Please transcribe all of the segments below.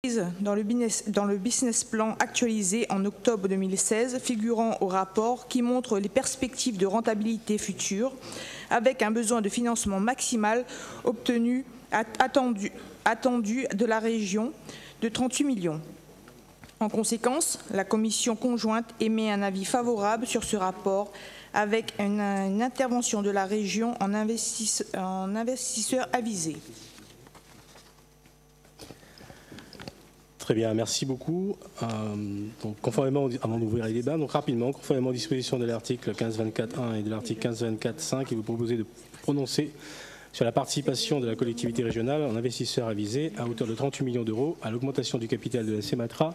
dans le business plan actualisé en octobre 2016, figurant au rapport, qui montre les perspectives de rentabilité future, avec un besoin de financement maximal attendu de la région de 38 millions. En conséquence, la commission conjointe émet un avis favorable sur ce rapport, avec une intervention de la région en investisseur avisé. Très bien, merci beaucoup. Donc, conformément, avant d'ouvrir les débats, donc rapidement, conformément aux dispositions de l'article 1524.1 et de l'article 1524.5, il vous proposez de prononcer sur la participation de la collectivité régionale en investisseur avisé à hauteur de 38 millions d'euros à l'augmentation du capital de la CEMATRA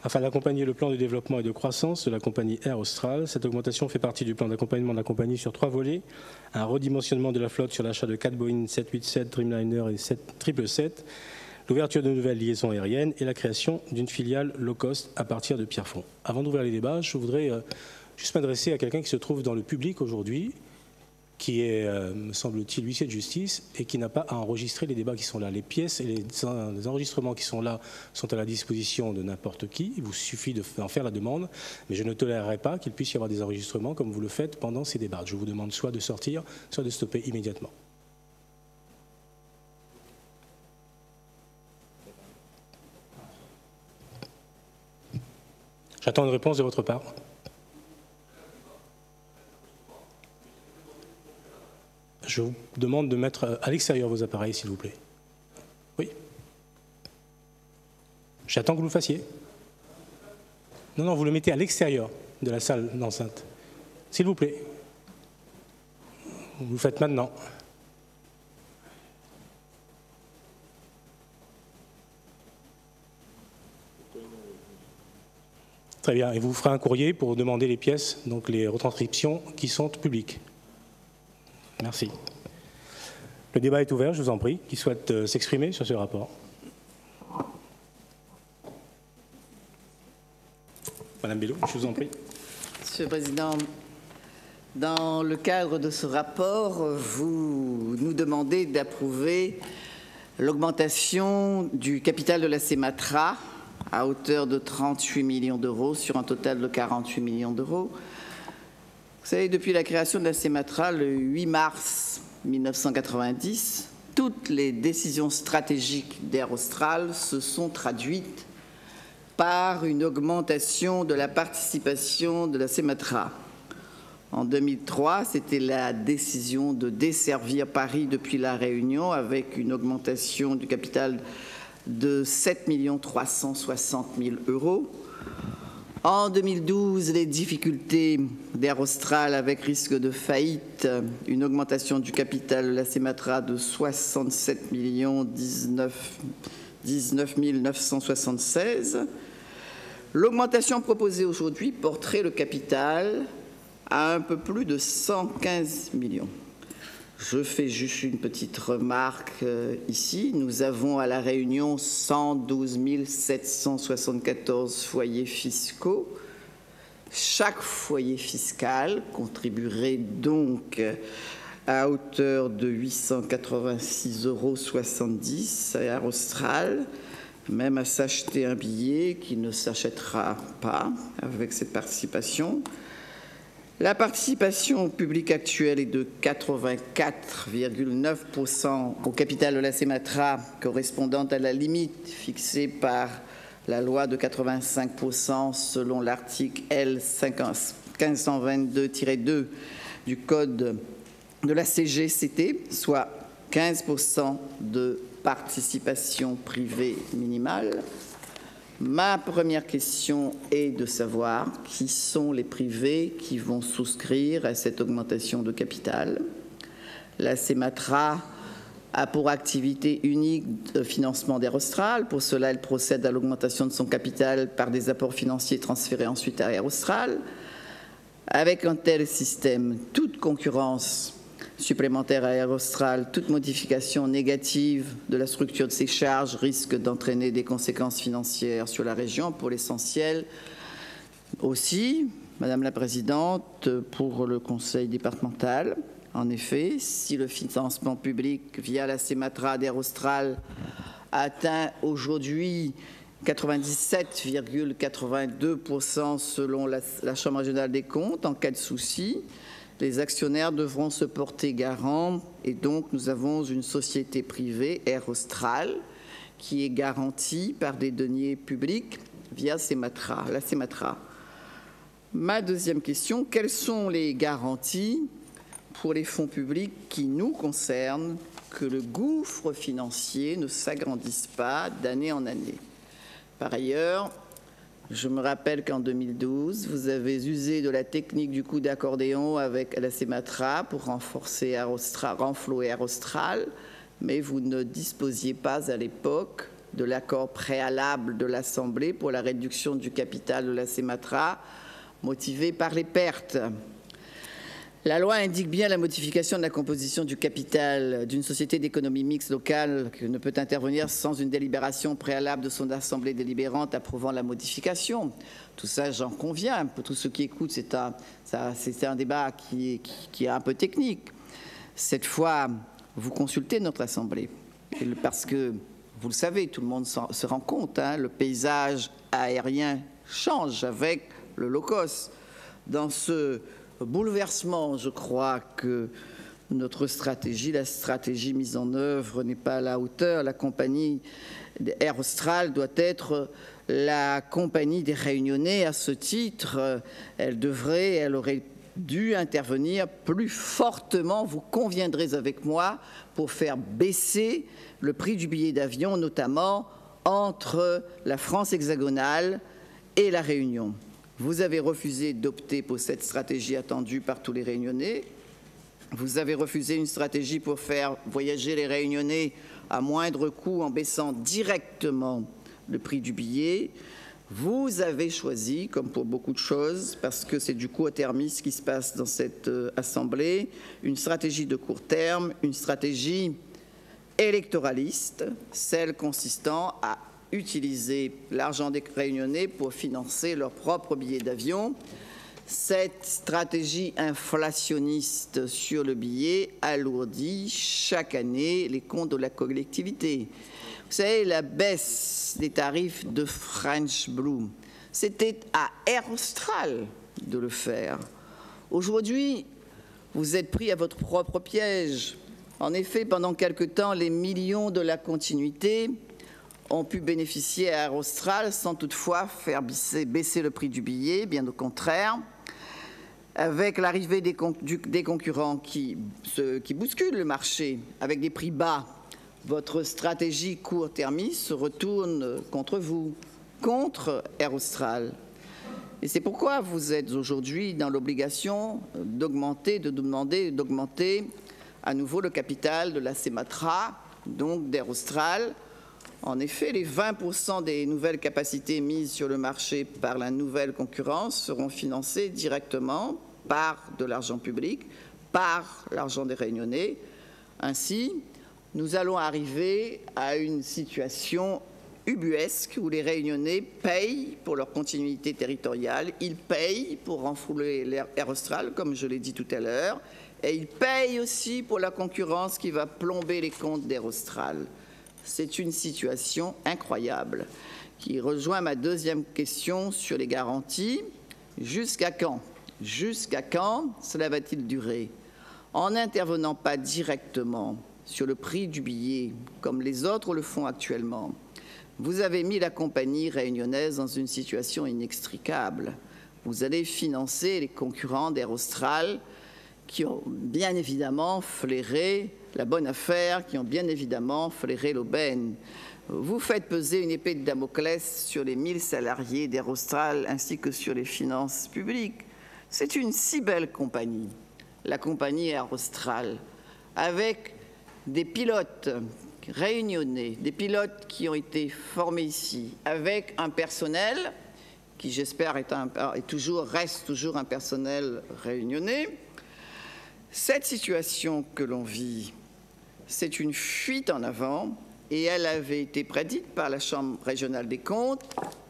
afin d'accompagner le plan de développement et de croissance de la compagnie Air Austral. Cette augmentation fait partie du plan d'accompagnement de la compagnie sur 3 volets. Un redimensionnement de la flotte sur l'achat de 4 Boeing 787 Dreamliner et 777, l'ouverture de nouvelles liaisons aériennes et la création d'une filiale low cost à partir de Pierrefonds. Avant d'ouvrir les débats, je voudrais juste m'adresser à quelqu'un qui se trouve dans le public aujourd'hui, qui est, me semble-t-il, huissier de justice et qui n'a pas à enregistrer les débats qui sont là. Les pièces et les enregistrements qui sont là sont à la disposition de n'importe qui. Il vous suffit d'en faire la demande, mais je ne tolérerai pas qu'il puisse y avoir des enregistrements comme vous le faites pendant ces débats. Je vous demande soit de sortir, soit de stopper immédiatement. J'attends une réponse de votre part. Je vous demande de mettre à l'extérieur vos appareils, s'il vous plaît. Oui. J'attends que vous le fassiez. Non, non, vous le mettez à l'extérieur de la salle d'enceinte. S'il vous plaît. Vous le faites maintenant. Très bien. Et vous ferez un courrier pour demander les pièces, donc les retranscriptions qui sont publiques. Merci. Le débat est ouvert, je vous en prie. Qui souhaite s'exprimer sur ce rapport? Madame Bello, je vous en prie. Monsieur le Président, dans le cadre de ce rapport, vous nous demandez d'approuver l'augmentation du capital de la CEMATRA à hauteur de 38 millions d'euros sur un total de 48 millions d'euros. Vous savez, depuis la création de la CEMATRA, le 8 mars 1990, toutes les décisions stratégiques d'Air Austral se sont traduites par une augmentation de la participation de la CEMATRA. En 2003, c'était la décision de desservir Paris depuis La Réunion avec une augmentation du capital de 7 360 000 euros. En 2012, les difficultés d'Air Austral avec risque de faillite, une augmentation du capital de la CEMATRA de 67 19 976. L'augmentation proposée aujourd'hui porterait le capital à un peu plus de 115 millions. Je fais juste une petite remarque ici. Nous avons à La Réunion 112 774 foyers fiscaux. Chaque foyer fiscal contribuerait donc à hauteur de 886,70 € à Air Austral, même à s'acheter un billet qui ne s'achètera pas avec cette participation. La participation publique actuelle est de 84,9% au capital de la CEMATRA, correspondant à la limite fixée par la loi de 85% selon l'article L 1522-2 du Code de la CGCT, soit 15% de participation privée minimale. Ma première question est de savoir qui sont les privés qui vont souscrire à cette augmentation de capital. La CEMATRA a pour activité unique de financement d'Air Austral. Pour cela, elle procède à l'augmentation de son capital par des apports financiers transférés ensuite à Air Austral. Avec un tel système, toute concurrence supplémentaire à Air Austral, toute modification négative de la structure de ses charges risque d'entraîner des conséquences financières sur la région, pour l'essentiel. Aussi, Madame la Présidente, pour le Conseil départemental, en effet, si le financement public via la CEMATRA d'Air Austral atteint aujourd'hui 97,82% selon la Chambre régionale des comptes. En cas de souci, les actionnaires devront se porter garant et donc nous avons une société privée, Air Austral, qui est garantie par des deniers publics via la CEMATRA. Ma deuxième question, quelles sont les garanties pour les fonds publics qui nous concernent que le gouffre financier ne s'agrandisse pas d'année en année? Par ailleurs, je me rappelle qu'en 2012, vous avez usé de la technique du coup d'accordéon avec la CEMATRA pour renflouer Air Austral, mais vous ne disposiez pas à l'époque de l'accord préalable de l'Assemblée pour la réduction du capital de la CEMATRA, motivé par les pertes. La loi indique bien la modification de la composition du capital d'une société d'économie mixte locale qui ne peut intervenir sans une délibération préalable de son assemblée délibérante approuvant la modification. Tout ça, j'en conviens. Pour tous ceux qui écoutent, c'est un débat qui est un peu technique. Cette fois, vous consultez notre assemblée parce que, vous le savez, tout le monde se rend compte, le paysage aérien change avec le low-cost. Dans ce bouleversement, je crois que notre stratégie, la stratégie mise en œuvre n'est pas à la hauteur. La compagnie Air Austral doit être la compagnie des Réunionnais. À ce titre, elle aurait dû intervenir plus fortement, vous conviendrez avec moi, pour faire baisser le prix du billet d'avion, notamment entre la France hexagonale et la Réunion. Vous avez refusé d'opter pour cette stratégie attendue par tous les Réunionnais. Vous avez refusé une stratégie pour faire voyager les Réunionnais à moindre coût en baissant directement le prix du billet. Vous avez choisi, comme pour beaucoup de choses, parce que c'est du court-termisme qui se passe dans cette Assemblée, une stratégie de court terme, une stratégie électoraliste, celle consistant à utiliser l'argent des Réunionnais pour financer leurs propres billets d'avion. Cette stratégie inflationniste sur le billet alourdit chaque année les comptes de la collectivité. Vous savez, la baisse des tarifs de French Blue, c'était à Air Austral de le faire. Aujourd'hui, vous êtes pris à votre propre piège. En effet, pendant quelque temps, les millions de la continuité ont pu bénéficier à Air Austral sans toutefois faire baisser le prix du billet, bien au contraire. Avec l'arrivée des concurrents qui bousculent le marché avec des prix bas, votre stratégie court-termiste se retourne contre vous, contre Air Austral. Et c'est pourquoi vous êtes aujourd'hui dans l'obligation de demander d'augmenter à nouveau le capital de la CEMATRA, donc d'Air Austral. En effet, les 20% des nouvelles capacités mises sur le marché par la nouvelle concurrence seront financées directement par de l'argent public, par l'argent des Réunionnais. Ainsi, nous allons arriver à une situation ubuesque où les Réunionnais payent pour leur continuité territoriale, ils payent pour renflouer Air Austral, comme je l'ai dit tout à l'heure, et ils payent aussi pour la concurrence qui va plomber les comptes d'Air Austral. C'est une situation incroyable qui rejoint ma deuxième question sur les garanties. Jusqu'à quand? Jusqu'à quand cela va-t-il durer? En n'intervenant pas directement sur le prix du billet, comme les autres le font actuellement, vous avez mis la compagnie réunionnaise dans une situation inextricable. Vous allez financer les concurrents d'Air Austral qui ont bien évidemment flairé la bonne affaire, qui ont bien évidemment flairé l'aubaine. Vous faites peser une épée de Damoclès sur les 1000 salariés d'Air Austral ainsi que sur les finances publiques. C'est une si belle compagnie, la compagnie Air Austral, avec des pilotes réunionnais, des pilotes qui ont été formés ici, avec un personnel qui, j'espère, reste toujours un personnel réunionnais. Cette situation que l'on vit, c'est une fuite en avant et elle avait été prédite par la Chambre régionale des comptes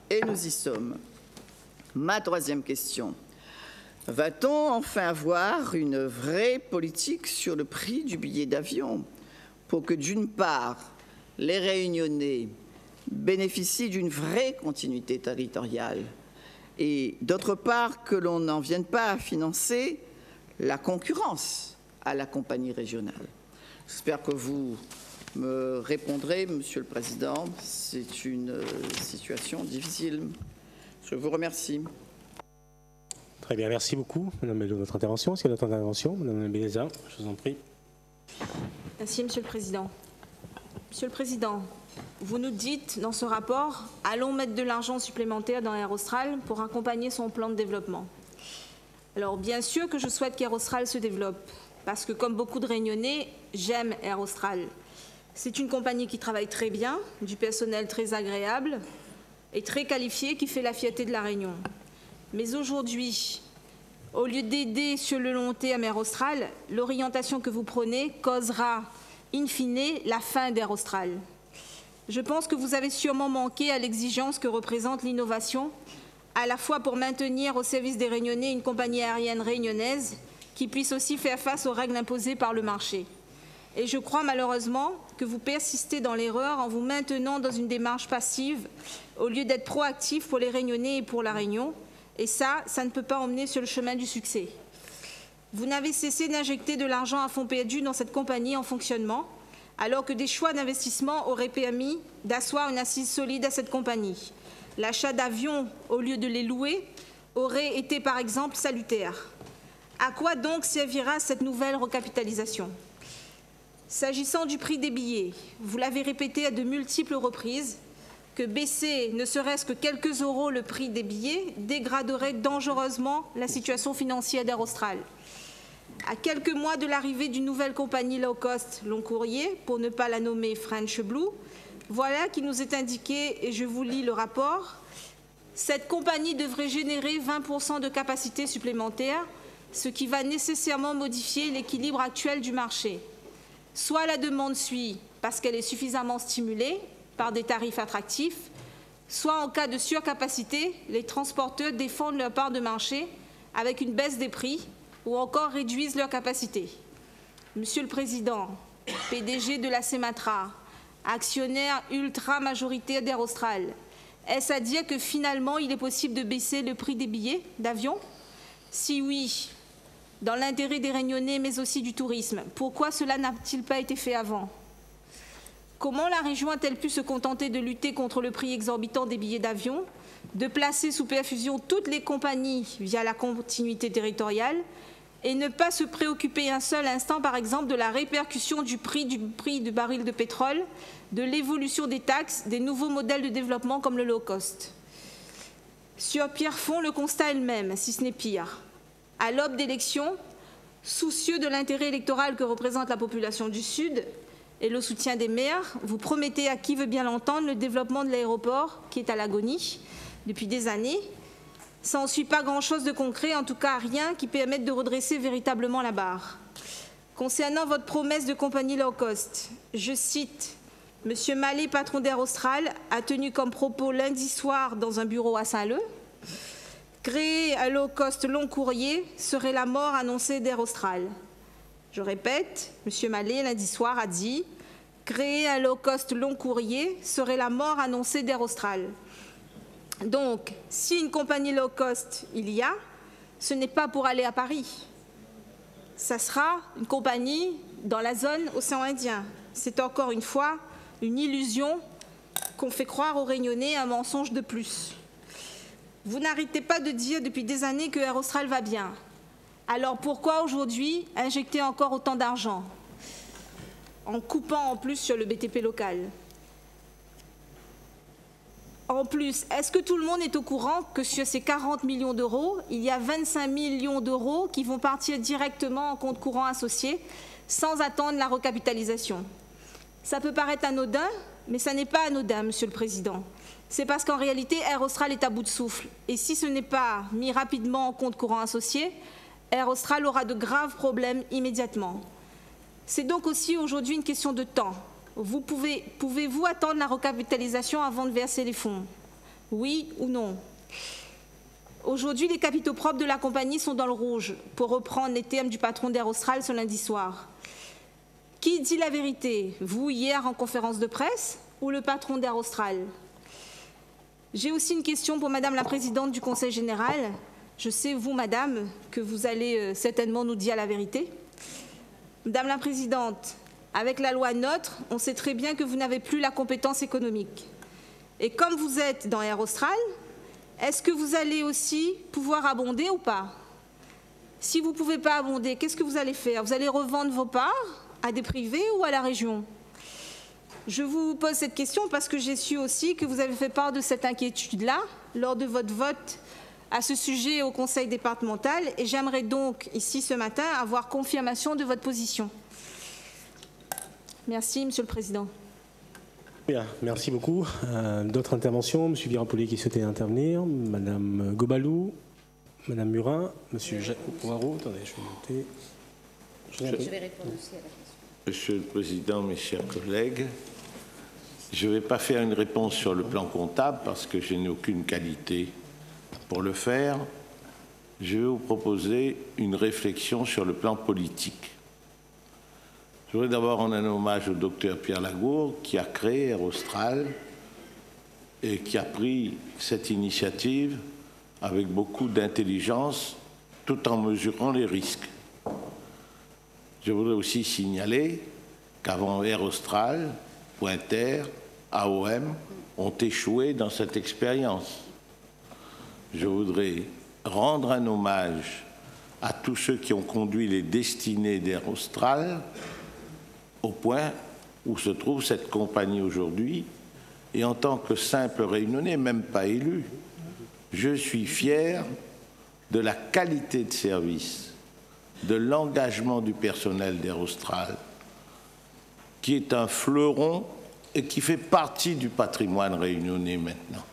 et nous y sommes. Ma troisième question. Va-t-on enfin avoir une vraie politique sur le prix du billet d'avion pour que, d'une part, les Réunionnais bénéficient d'une vraie continuité territoriale et d'autre part que l'on n'en vienne pas à financer la concurrence à la compagnie régionale. J'espère que vous me répondrez, Monsieur le Président. C'est une situation difficile. Je vous remercie. Très bien, merci beaucoup, Madame Bello, de votre intervention. Est-ce qu'il y a d'autres interventions? Madame Bélézin, je vous en prie. Merci, Monsieur le Président. Monsieur le Président, vous nous dites dans ce rapport, allons mettre de l'argent supplémentaire dans Air Austral pour accompagner son plan de développement. Alors, bien sûr que je souhaite qu'Air Austral se développe, parce que comme beaucoup de Réunionnais, j'aime Air Austral. C'est une compagnie qui travaille très bien, du personnel très agréable et très qualifié qui fait la fierté de la Réunion. Mais aujourd'hui, au lieu d'aider sur le long terme Air Austral, l'orientation que vous prenez causera, in fine, la fin d'Air Austral. Je pense que vous avez sûrement manqué à l'exigence que représente l'innovation, à la fois pour maintenir au service des Réunionnais une compagnie aérienne réunionnaise qui puisse aussi faire face aux règles imposées par le marché. Et je crois malheureusement que vous persistez dans l'erreur en vous maintenant dans une démarche passive au lieu d'être proactif pour les Réunionnais et pour la Réunion. Et ça ne peut pas emmener sur le chemin du succès. Vous n'avez cessé d'injecter de l'argent à fonds perdu dans cette compagnie en fonctionnement, alors que des choix d'investissement auraient permis d'asseoir une assise solide à cette compagnie. L'achat d'avions, au lieu de les louer, aurait été par exemple salutaire. À quoi donc servira cette nouvelle recapitalisation? S'agissant du prix des billets, vous l'avez répété à de multiples reprises, que baisser ne serait-ce que quelques euros le prix des billets dégraderait dangereusement la situation financière d'Air Austral. À quelques mois de l'arrivée d'une nouvelle compagnie low cost long courrier, pour ne pas la nommer French Blue, voilà qui nous est indiqué, et je vous lis le rapport, cette compagnie devrait générer 20% de capacité supplémentaire, ce qui va nécessairement modifier l'équilibre actuel du marché. Soit la demande suit parce qu'elle est suffisamment stimulée par des tarifs attractifs, soit en cas de surcapacité, les transporteurs défendent leur part de marché avec une baisse des prix ou encore réduisent leur capacité. Monsieur le Président, PDG de la Sematra, actionnaire ultra majoritaire d'Air Austral, est-ce à dire que finalement il est possible de baisser le prix des billets d'avion? Si oui, dans l'intérêt des Réunionnais mais aussi du tourisme, pourquoi cela n'a-t-il pas été fait avant? Comment la région a-t-elle pu se contenter de lutter contre le prix exorbitant des billets d'avion, de placer sous perfusion toutes les compagnies via la continuité territoriale et ne pas se préoccuper un seul instant, par exemple, de la répercussion du prix du baril de pétrole, de l'évolution des taxes, des nouveaux modèles de développement comme le low cost? Sur Pierrefonds, le constat est le même, si ce n'est pire. À l'aube d'élections, soucieux de l'intérêt électoral que représente la population du Sud, et le soutien des maires, vous promettez à qui veut bien l'entendre le développement de l'aéroport qui est à l'agonie depuis des années. Ça n'en suit pas grand-chose de concret, en tout cas rien qui permette de redresser véritablement la barre. Concernant votre promesse de compagnie low cost, je cite, « Monsieur Mallet, patron d'Air Austral, a tenu comme propos lundi soir dans un bureau à Saint-Leu, créer un low cost long courrier serait la mort annoncée d'Air Austral. » Je répète, M. Mallet, lundi soir, a dit « Créer un low-cost long courrier serait la mort annoncée d'Air Austral. » Donc, si une compagnie low-cost il y a, ce n'est pas pour aller à Paris. Ça sera une compagnie dans la zone océan Indien. C'est encore une fois une illusion qu'on fait croire aux Réunionnais, un mensonge de plus. Vous n'arrêtez pas de dire depuis des années que Air Austral va bien. Alors pourquoi aujourd'hui injecter encore autant d'argent en coupant en plus sur le BTP local? En plus, est-ce que tout le monde est au courant que sur ces 40 millions d'euros, il y a 25 millions d'euros qui vont partir directement en compte courant associé sans attendre la recapitalisation? Ça peut paraître anodin, mais ça n'est pas anodin, Monsieur le Président. C'est parce qu'en réalité, Air Austral est à bout de souffle. Et si ce n'est pas mis rapidement en compte courant associé, Air Austral aura de graves problèmes immédiatement. C'est donc aussi aujourd'hui une question de temps. Pouvez-vous attendre la recapitalisation avant de verser les fonds? Oui ou non? Aujourd'hui, les capitaux propres de la compagnie sont dans le rouge, pour reprendre les termes du patron d'Air Austral ce lundi soir. Qui dit la vérité? Vous, hier en conférence de presse, ou le patron d'Air Austral? J'ai aussi une question pour Madame la Présidente du Conseil général. Je sais, vous, Madame, que vous allez certainement nous dire la vérité. Madame la Présidente, avec la loi NOTRe, on sait très bien que vous n'avez plus la compétence économique. Et comme vous êtes dans Air Austral, est-ce que vous allez aussi pouvoir abonder ou pas? Si vous ne pouvez pas abonder, qu'est-ce que vous allez faire? Vous allez revendre vos parts à des privés ou à la région? Je vous pose cette question parce que j'ai su aussi que vous avez fait part de cette inquiétude-là lors de votre vote à ce sujet au Conseil départemental et j'aimerais donc ici ce matin avoir confirmation de votre position. Merci, Monsieur le Président. Bien, merci beaucoup. D'autres interventions? Monsieur Virapoli qui souhaitait intervenir, Madame Gobalou, Madame Murin, Monsieur Poirot. Attendez, je vais noter. Je vais répondre aussi à la question. Monsieur le Président, mes chers collègues, je ne vais pas faire une réponse sur le plan comptable parce que je n'ai aucune qualité pour le faire. Je vais vous proposer une réflexion sur le plan politique. Je voudrais d'abord rendre un hommage au docteur Pierre Lagourgue qui a créé Air Austral et qui a pris cette initiative avec beaucoup d'intelligence tout en mesurant les risques. Je voudrais aussi signaler qu'avant Air Austral, Pointer, AOM ont échoué dans cette expérience. Je voudrais rendre un hommage à tous ceux qui ont conduit les destinées d'Air Austral au point où se trouve cette compagnie aujourd'hui. Et en tant que simple réunionnais, même pas élu, je suis fier de la qualité de service, de l'engagement du personnel d'Air Austral, qui est un fleuron et qui fait partie du patrimoine réunionnais maintenant.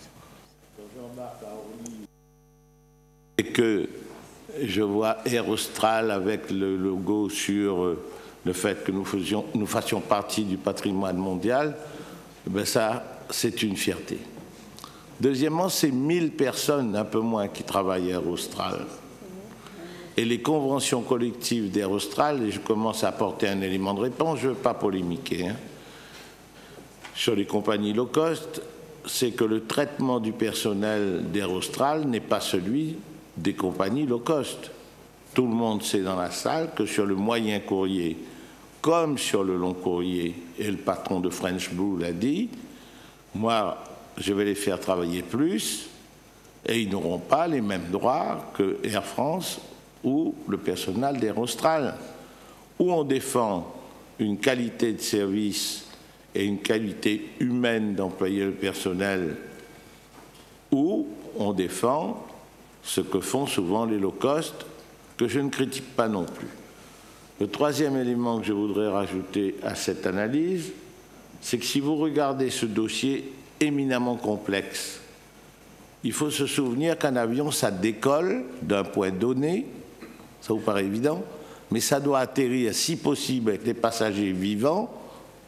Et que je vois Air Austral avec le logo sur le fait que nous fassions partie du patrimoine mondial, ben ça, c'est une fierté. Deuxièmement, c'est 1000 personnes, un peu moins, qui travaillent à Air Austral. Et les conventions collectives d'Air Austral, et je commence à apporter un élément de réponse, je ne veux pas polémiquer, sur les compagnies low cost, c'est que le traitement du personnel d'Air Austral n'est pas celui des compagnies low cost. Tout le monde sait dans la salle que sur le moyen courrier, comme sur le long courrier, et le patron de French Blue l'a dit, moi, je vais les faire travailler plus et ils n'auront pas les mêmes droits que Air France ou le personnel d'Air Austral, où on défend une qualité de service et une qualité humaine d'employer le personnel, où on défend ce que font souvent les low cost, que je ne critique pas non plus. Le troisième élément que je voudrais rajouter à cette analyse, c'est que si vous regardez ce dossier éminemment complexe, il faut se souvenir qu'un avion, ça décolle d'un point donné, ça vous paraît évident, mais ça doit atterrir, si possible, avec les passagers vivants,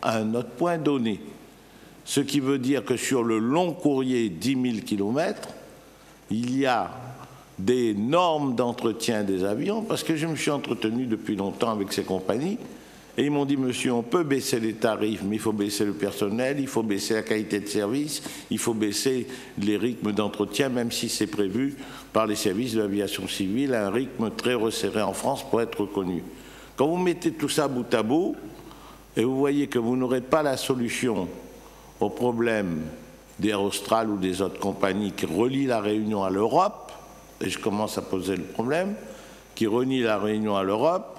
à un autre point donné. Ce qui veut dire que sur le long courrier, 10 000 km, il y a des normes d'entretien des avions, parce que je me suis entretenu depuis longtemps avec ces compagnies, et ils m'ont dit, monsieur, on peut baisser les tarifs, mais il faut baisser le personnel, il faut baisser la qualité de service, il faut baisser les rythmes d'entretien, même si c'est prévu par les services de l'aviation civile, à un rythme très resserré en France pour être reconnu. Quand vous mettez tout ça bout à bout, et vous voyez que vous n'aurez pas la solution au problème d'Air Austral ou des autres compagnies qui relient la Réunion à l'Europe, et je commence à poser le problème, qui relient la Réunion à l'Europe,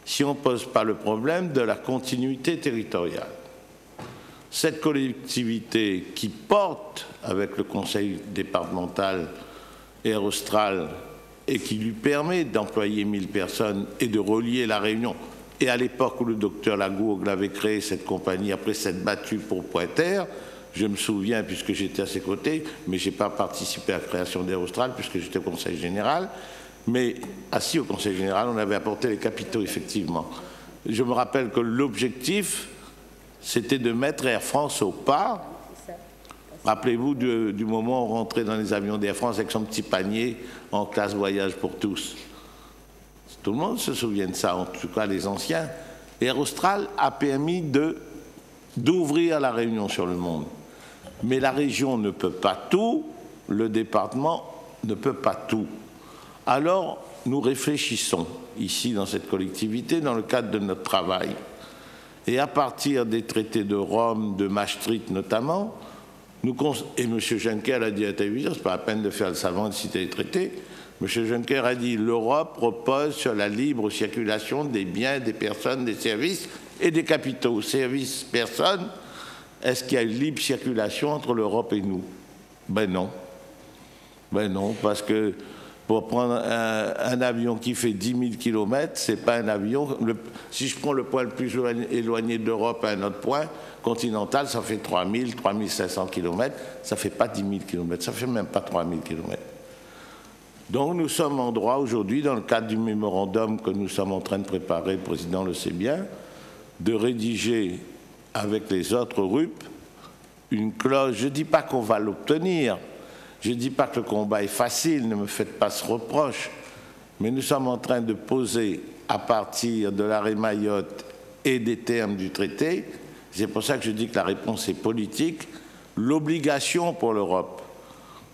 si on ne pose pas le problème de la continuité territoriale. Cette collectivité qui porte avec le conseil départemental Air Austral et qui lui permet d'employer 1000 personnes et de relier la Réunion, et à l'époque où le docteur Lagourgue avait créé cette compagnie, après s'être battu pour Pointer, je me souviens, puisque j'étais à ses côtés, mais je n'ai pas participé à la création d'Air Austral, puisque j'étais au Conseil général, mais assis au Conseil général, on avait apporté les capitaux, effectivement. Je me rappelle que l'objectif, c'était de mettre Air France au pas. Rappelez-vous du moment où on rentrait dans les avions d'Air France avec son petit panier en classe voyage pour tous. Tout le monde se souvient de ça, en tout cas les anciens. Air Austral a permis d'ouvrir la Réunion sur le monde. Mais la région ne peut pas tout, le département ne peut pas tout. Alors, nous réfléchissons ici dans cette collectivité dans le cadre de notre travail. Et à partir des traités de Rome, de Maastricht notamment, et M. Juncker a dit à la télévision, ce n'est pas la peine de faire le savant de citer les traités, M. Juncker a dit l'Europe repose sur la libre circulation des biens, des personnes, des services et des capitaux. Services, personnes, est-ce qu'il y a une libre circulation entre l'Europe et nous? Ben non. Ben non, parce que pour prendre un avion qui fait 10 000 km, ce n'est pas un avion. Si je prends le point le plus éloigné de l'Europe à un autre point continental, ça fait 3 000, 3 500 km. Ça ne fait pas 10 000 km, ça ne fait même pas 3 000 km. Donc nous sommes en droit aujourd'hui, dans le cadre du mémorandum que nous sommes en train de préparer, le Président le sait bien, de rédiger avec les autres RUP une clause. Je ne dis pas qu'on va l'obtenir, je ne dis pas que le combat est facile, ne me faites pas ce reproche, mais nous sommes en train de poser, à partir de l'arrêt Mayotte et des termes du traité, c'est pour ça que je dis que la réponse est politique, l'obligation pour l'Europe.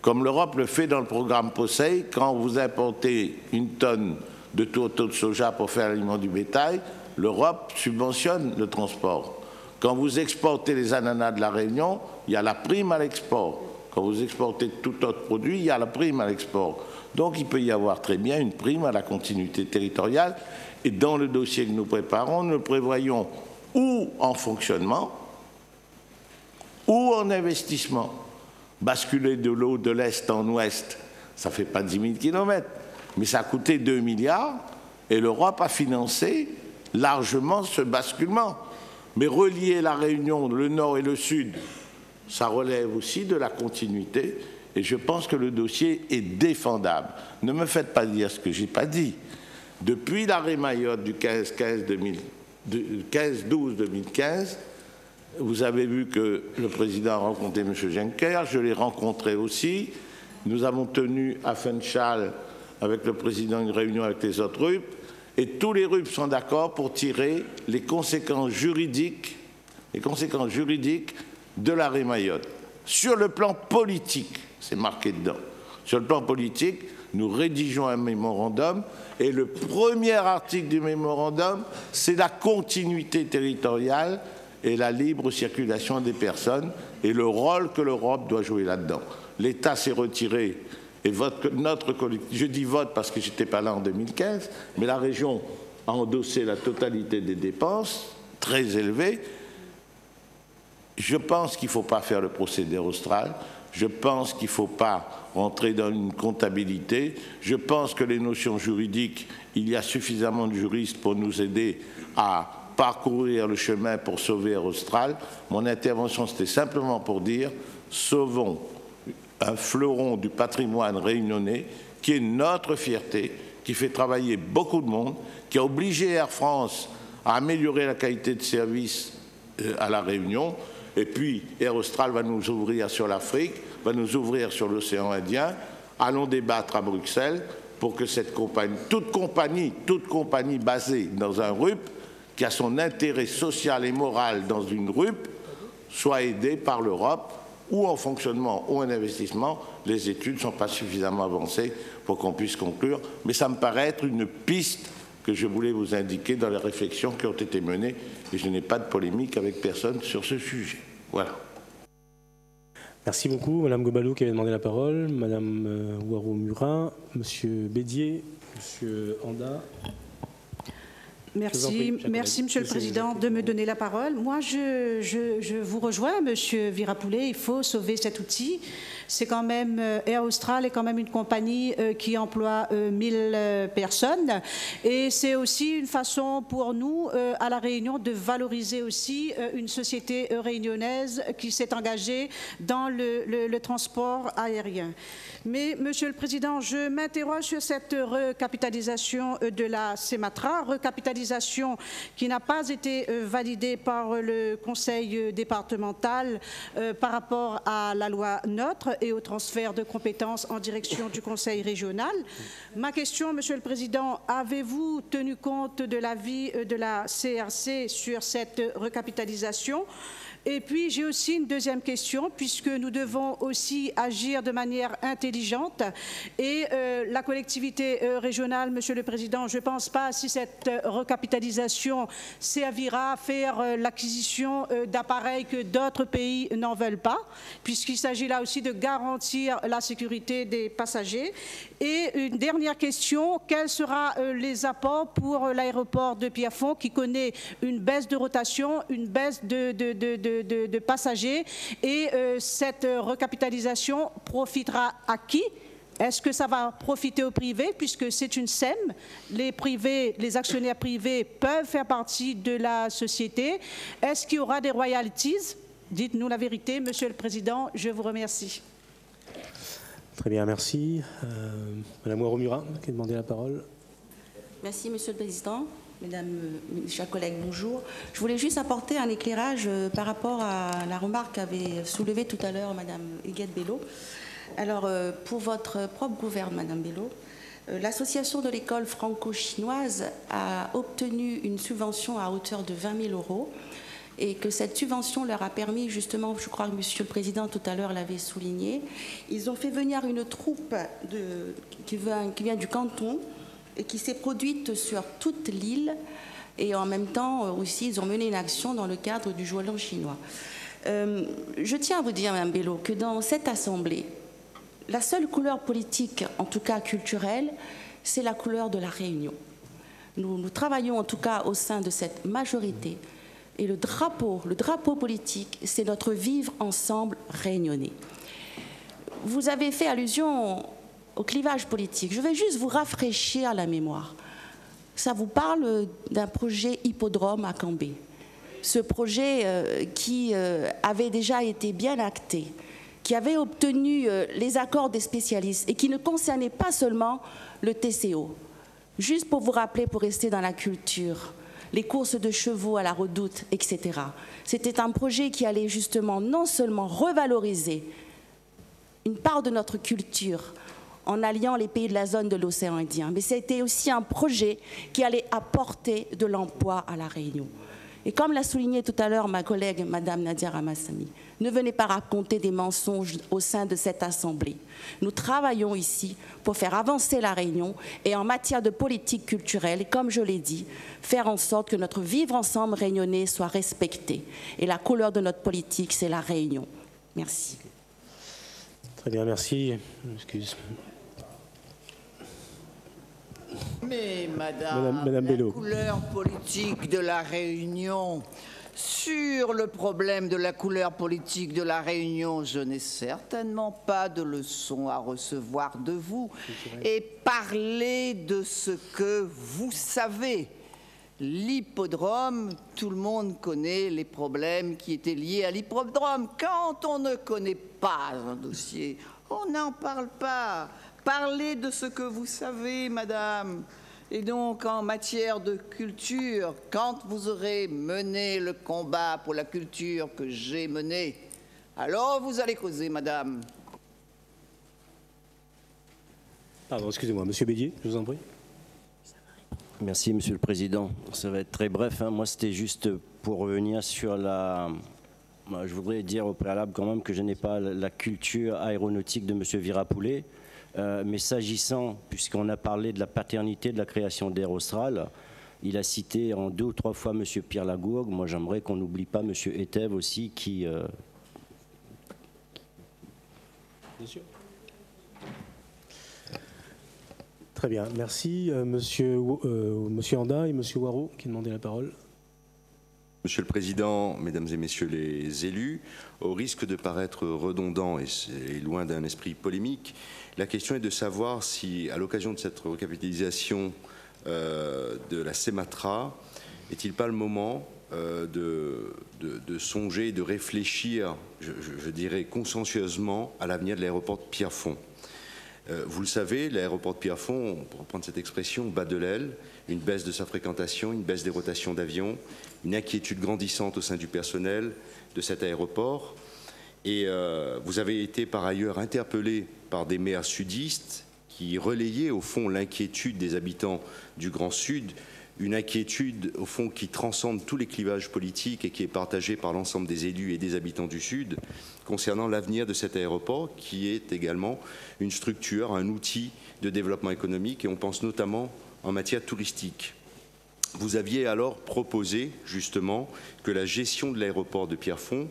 Comme l'Europe le fait dans le programme POSEI, quand vous importez une tonne de tourteaux de soja pour faire l'aliment du bétail, l'Europe subventionne le transport. Quand vous exportez les ananas de la Réunion, il y a la prime à l'export. Quand vous exportez tout autre produit, il y a la prime à l'export. Donc il peut y avoir très bien une prime à la continuité territoriale. Et dans le dossier que nous préparons, nous le prévoyons ou en fonctionnement ou en investissement. Basculer de l'eau de l'Est en Ouest, ça ne fait pas 10 000 km, mais ça a coûté 2 milliards et l'Europe a financé largement ce basculement. Mais relier la Réunion, le Nord et le Sud, ça relève aussi de la continuité et je pense que le dossier est défendable. Ne me faites pas dire ce que je n'ai pas dit. Depuis l'arrêt Mayotte du 15-12-2015, vous avez vu que le président a rencontré M. Juncker, je l'ai rencontré aussi. Nous avons tenu à Funchal, avec le président, une réunion avec les autres RUP, et tous les RUP sont d'accord pour tirer les conséquences juridiques de l'arrêt Mayotte. Sur le plan politique, c'est marqué dedans, sur le plan politique, nous rédigeons un mémorandum et le premier article du mémorandum, c'est la continuité territoriale et la libre circulation des personnes et le rôle que l'Europe doit jouer là-dedans. L'État s'est retiré et notre collectivité, je dis vote parce que je n'étais pas là en 2015, mais la région a endossé la totalité des dépenses, très élevées. Je pense qu'il ne faut pas faire le procédé austral, je pense qu'il ne faut pas rentrer dans une comptabilité, je pense que les notions juridiques, il y a suffisamment de juristes pour nous aider à parcourir le chemin pour sauver Air Austral. Mon intervention, c'était simplement pour dire, sauvons un fleuron du patrimoine réunionnais qui est notre fierté, qui fait travailler beaucoup de monde, qui a obligé Air France à améliorer la qualité de service à la Réunion. Et puis Air Austral va nous ouvrir sur l'Afrique, va nous ouvrir sur l'océan Indien. Allons débattre à Bruxelles pour que cette compagnie, toute compagnie basée dans un RUP, qui a son intérêt social et moral dans une RUP, soit aidée par l'Europe, ou en fonctionnement ou en investissement. Les études ne sont pas suffisamment avancées pour qu'on puisse conclure, mais ça me paraît être une piste que je voulais vous indiquer dans les réflexions qui ont été menées, et je n'ai pas de polémique avec personne sur ce sujet. Voilà. Merci beaucoup. Madame Gobalou qui avait demandé la parole, Madame Ouareau-Murin, Monsieur Bédier, Monsieur Anda. Merci, Monsieur le Président, de me donner la parole. Moi, je vous rejoins, Monsieur Virapoulet, il faut sauver cet outil. C'est quand même, Air Austral est quand même une compagnie qui emploie 1000 personnes. Et c'est aussi une façon pour nous, à La Réunion, de valoriser aussi une société réunionnaise qui s'est engagée dans le transport aérien. Mais, Monsieur le Président, je m'interroge sur cette recapitalisation de la CEMATRA, recapitalisation qui n'a pas été validée par le Conseil départemental par rapport à la loi NOTRe. et au transfert de compétences en direction du Conseil régional. Ma question, Monsieur le Président, avez-vous tenu compte de l'avis de la CRC sur cette recapitalisation ? Et puis, j'ai aussi une deuxième question, puisque nous devons aussi agir de manière intelligente. Et la collectivité régionale, Monsieur le Président, je ne pense pas si cette recapitalisation servira à faire l'acquisition d'appareils que d'autres pays n'en veulent pas, puisqu'il s'agit là aussi de garantir la sécurité des passagers. Et une dernière question, quels seront les apports pour l'aéroport de Pierrefonds qui connaît une baisse de rotation, une baisse de passagers, et cette recapitalisation profitera à qui? Est-ce que ça va profiter aux privés, puisque c'est une SEM, les actionnaires privés peuvent faire partie de la société? Est-ce qu'il y aura des royalties? Dites-nous la vérité, Monsieur le Président, je vous remercie. Très bien, merci. Madame Ouareau-Murat qui a demandé la parole. Merci, Monsieur le Président. Mesdames, mes chers collègues, bonjour. Je voulais juste apporter un éclairage par rapport à la remarque qu'avait soulevée tout à l'heure Madame Huguette Bello. Alors, pour votre propre gouverne, Madame Bello, l'association de l'école franco-chinoise a obtenu une subvention à hauteur de 20 000 € et que cette subvention leur a permis, justement, je crois que Monsieur le Président tout à l'heure l'avait souligné, ils ont fait venir une troupe qui vient du canton et qui s'est produite sur toute l'île, et en même temps aussi ils ont mené une action dans le cadre du Jour de l'An chinois. Je tiens à vous dire, Mme Bello, que dans cette assemblée, la seule couleur politique, en tout cas culturelle, c'est la couleur de la Réunion. Nous travaillons en tout cas au sein de cette majorité, et le drapeau politique, c'est notre vivre ensemble réunionnais. Vous avez fait allusion au clivage politique. Je vais juste vous rafraîchir la mémoire. Ça vous parle d'un projet hippodrome à Cambé. Ce projet qui avait déjà été bien acté, qui avait obtenu les accords des spécialistes et qui ne concernait pas seulement le TCO. Juste pour vous rappeler, pour rester dans la culture, les courses de chevaux à la Redoute, etc. C'était un projet qui allait justement non seulement revaloriser une part de notre culture en alliant les pays de la zone de l'océan Indien, mais c'était aussi un projet qui allait apporter de l'emploi à la Réunion. Et comme l'a souligné tout à l'heure ma collègue, Madame Nadia Ramassamy, ne venez pas raconter des mensonges au sein de cette Assemblée. Nous travaillons ici pour faire avancer la Réunion et en matière de politique culturelle, comme je l'ai dit, faire en sorte que notre vivre ensemble réunionnais soit respecté. Et la couleur de notre politique, c'est la Réunion. Merci. Très bien, merci. Excuse. Mais Madame la Bello. couleur politique de la Réunion, sur le problème de la couleur politique de la Réunion, je n'ai certainement pas de leçon à recevoir de vous. Et parler de ce que vous savez. L'hippodrome, tout le monde connaît les problèmes qui étaient liés à l'hippodrome. Quand on ne connaît pas un dossier, on n'en parle pas. Parlez de ce que vous savez, madame. Et donc, en matière de culture, quand vous aurez mené le combat pour la culture que j'ai mené, alors vous allez causer, madame. Pardon, excusez-moi. Monsieur Bédier, je vous en prie. Merci, Monsieur le Président. Ça va être très bref. Moi, c'était juste pour revenir sur la... Je voudrais dire au préalable quand même que je n'ai pas la culture aéronautique de Monsieur Virapoulet. Mais s'agissant, puisqu'on a parlé de la paternité de la création d'Air Austral, il a cité en 2 ou 3 fois M. Pierre Lagourgue. Moi, j'aimerais qu'on n'oublie pas M. Etève aussi, qui... Bien sûr. Très bien, merci. Monsieur Anda et Monsieur Ouareau qui demandaient la parole. Monsieur le Président, Mesdames et Messieurs les élus, au risque de paraître redondant et loin d'un esprit polémique, la question est de savoir si, à l'occasion de cette recapitalisation de la CEMATRA, est-il pas le moment de songer, de réfléchir, je dirais consensueusement, à l'avenir de l'aéroport de Pierrefonds. Vous le savez, l'aéroport de Pierrefonds, pour reprendre cette expression, bat de l'aile, une baisse de sa fréquentation, une baisse des rotations d'avions, une inquiétude grandissante au sein du personnel de cet aéroport. Et vous avez été par ailleurs interpellé par des maires sudistes qui relayaient au fond l'inquiétude des habitants du Grand Sud, une inquiétude au fond qui transcende tous les clivages politiques et qui est partagée par l'ensemble des élus et des habitants du Sud concernant l'avenir de cet aéroport qui est également une structure, un outil de développement économique et on pense notamment en matière touristique. Vous aviez alors proposé justement que la gestion de l'aéroport de Pierrefonds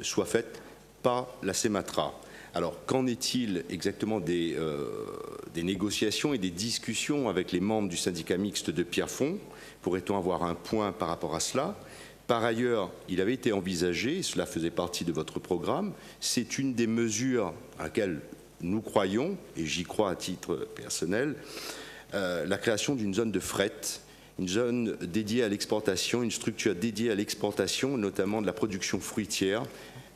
soit faite par la CEMATRA. Alors, qu'en est-il exactement des négociations et des discussions avec les membres du syndicat mixte de Pierrefonds? Pourrait-on avoir un point par rapport à cela? Par ailleurs, il avait été envisagé, et cela faisait partie de votre programme, c'est une des mesures à laquelle nous croyons, et j'y crois à titre personnel, la création d'une zone de fret, une zone dédiée à l'exportation, une structure dédiée à l'exportation, notamment de la production fruitière,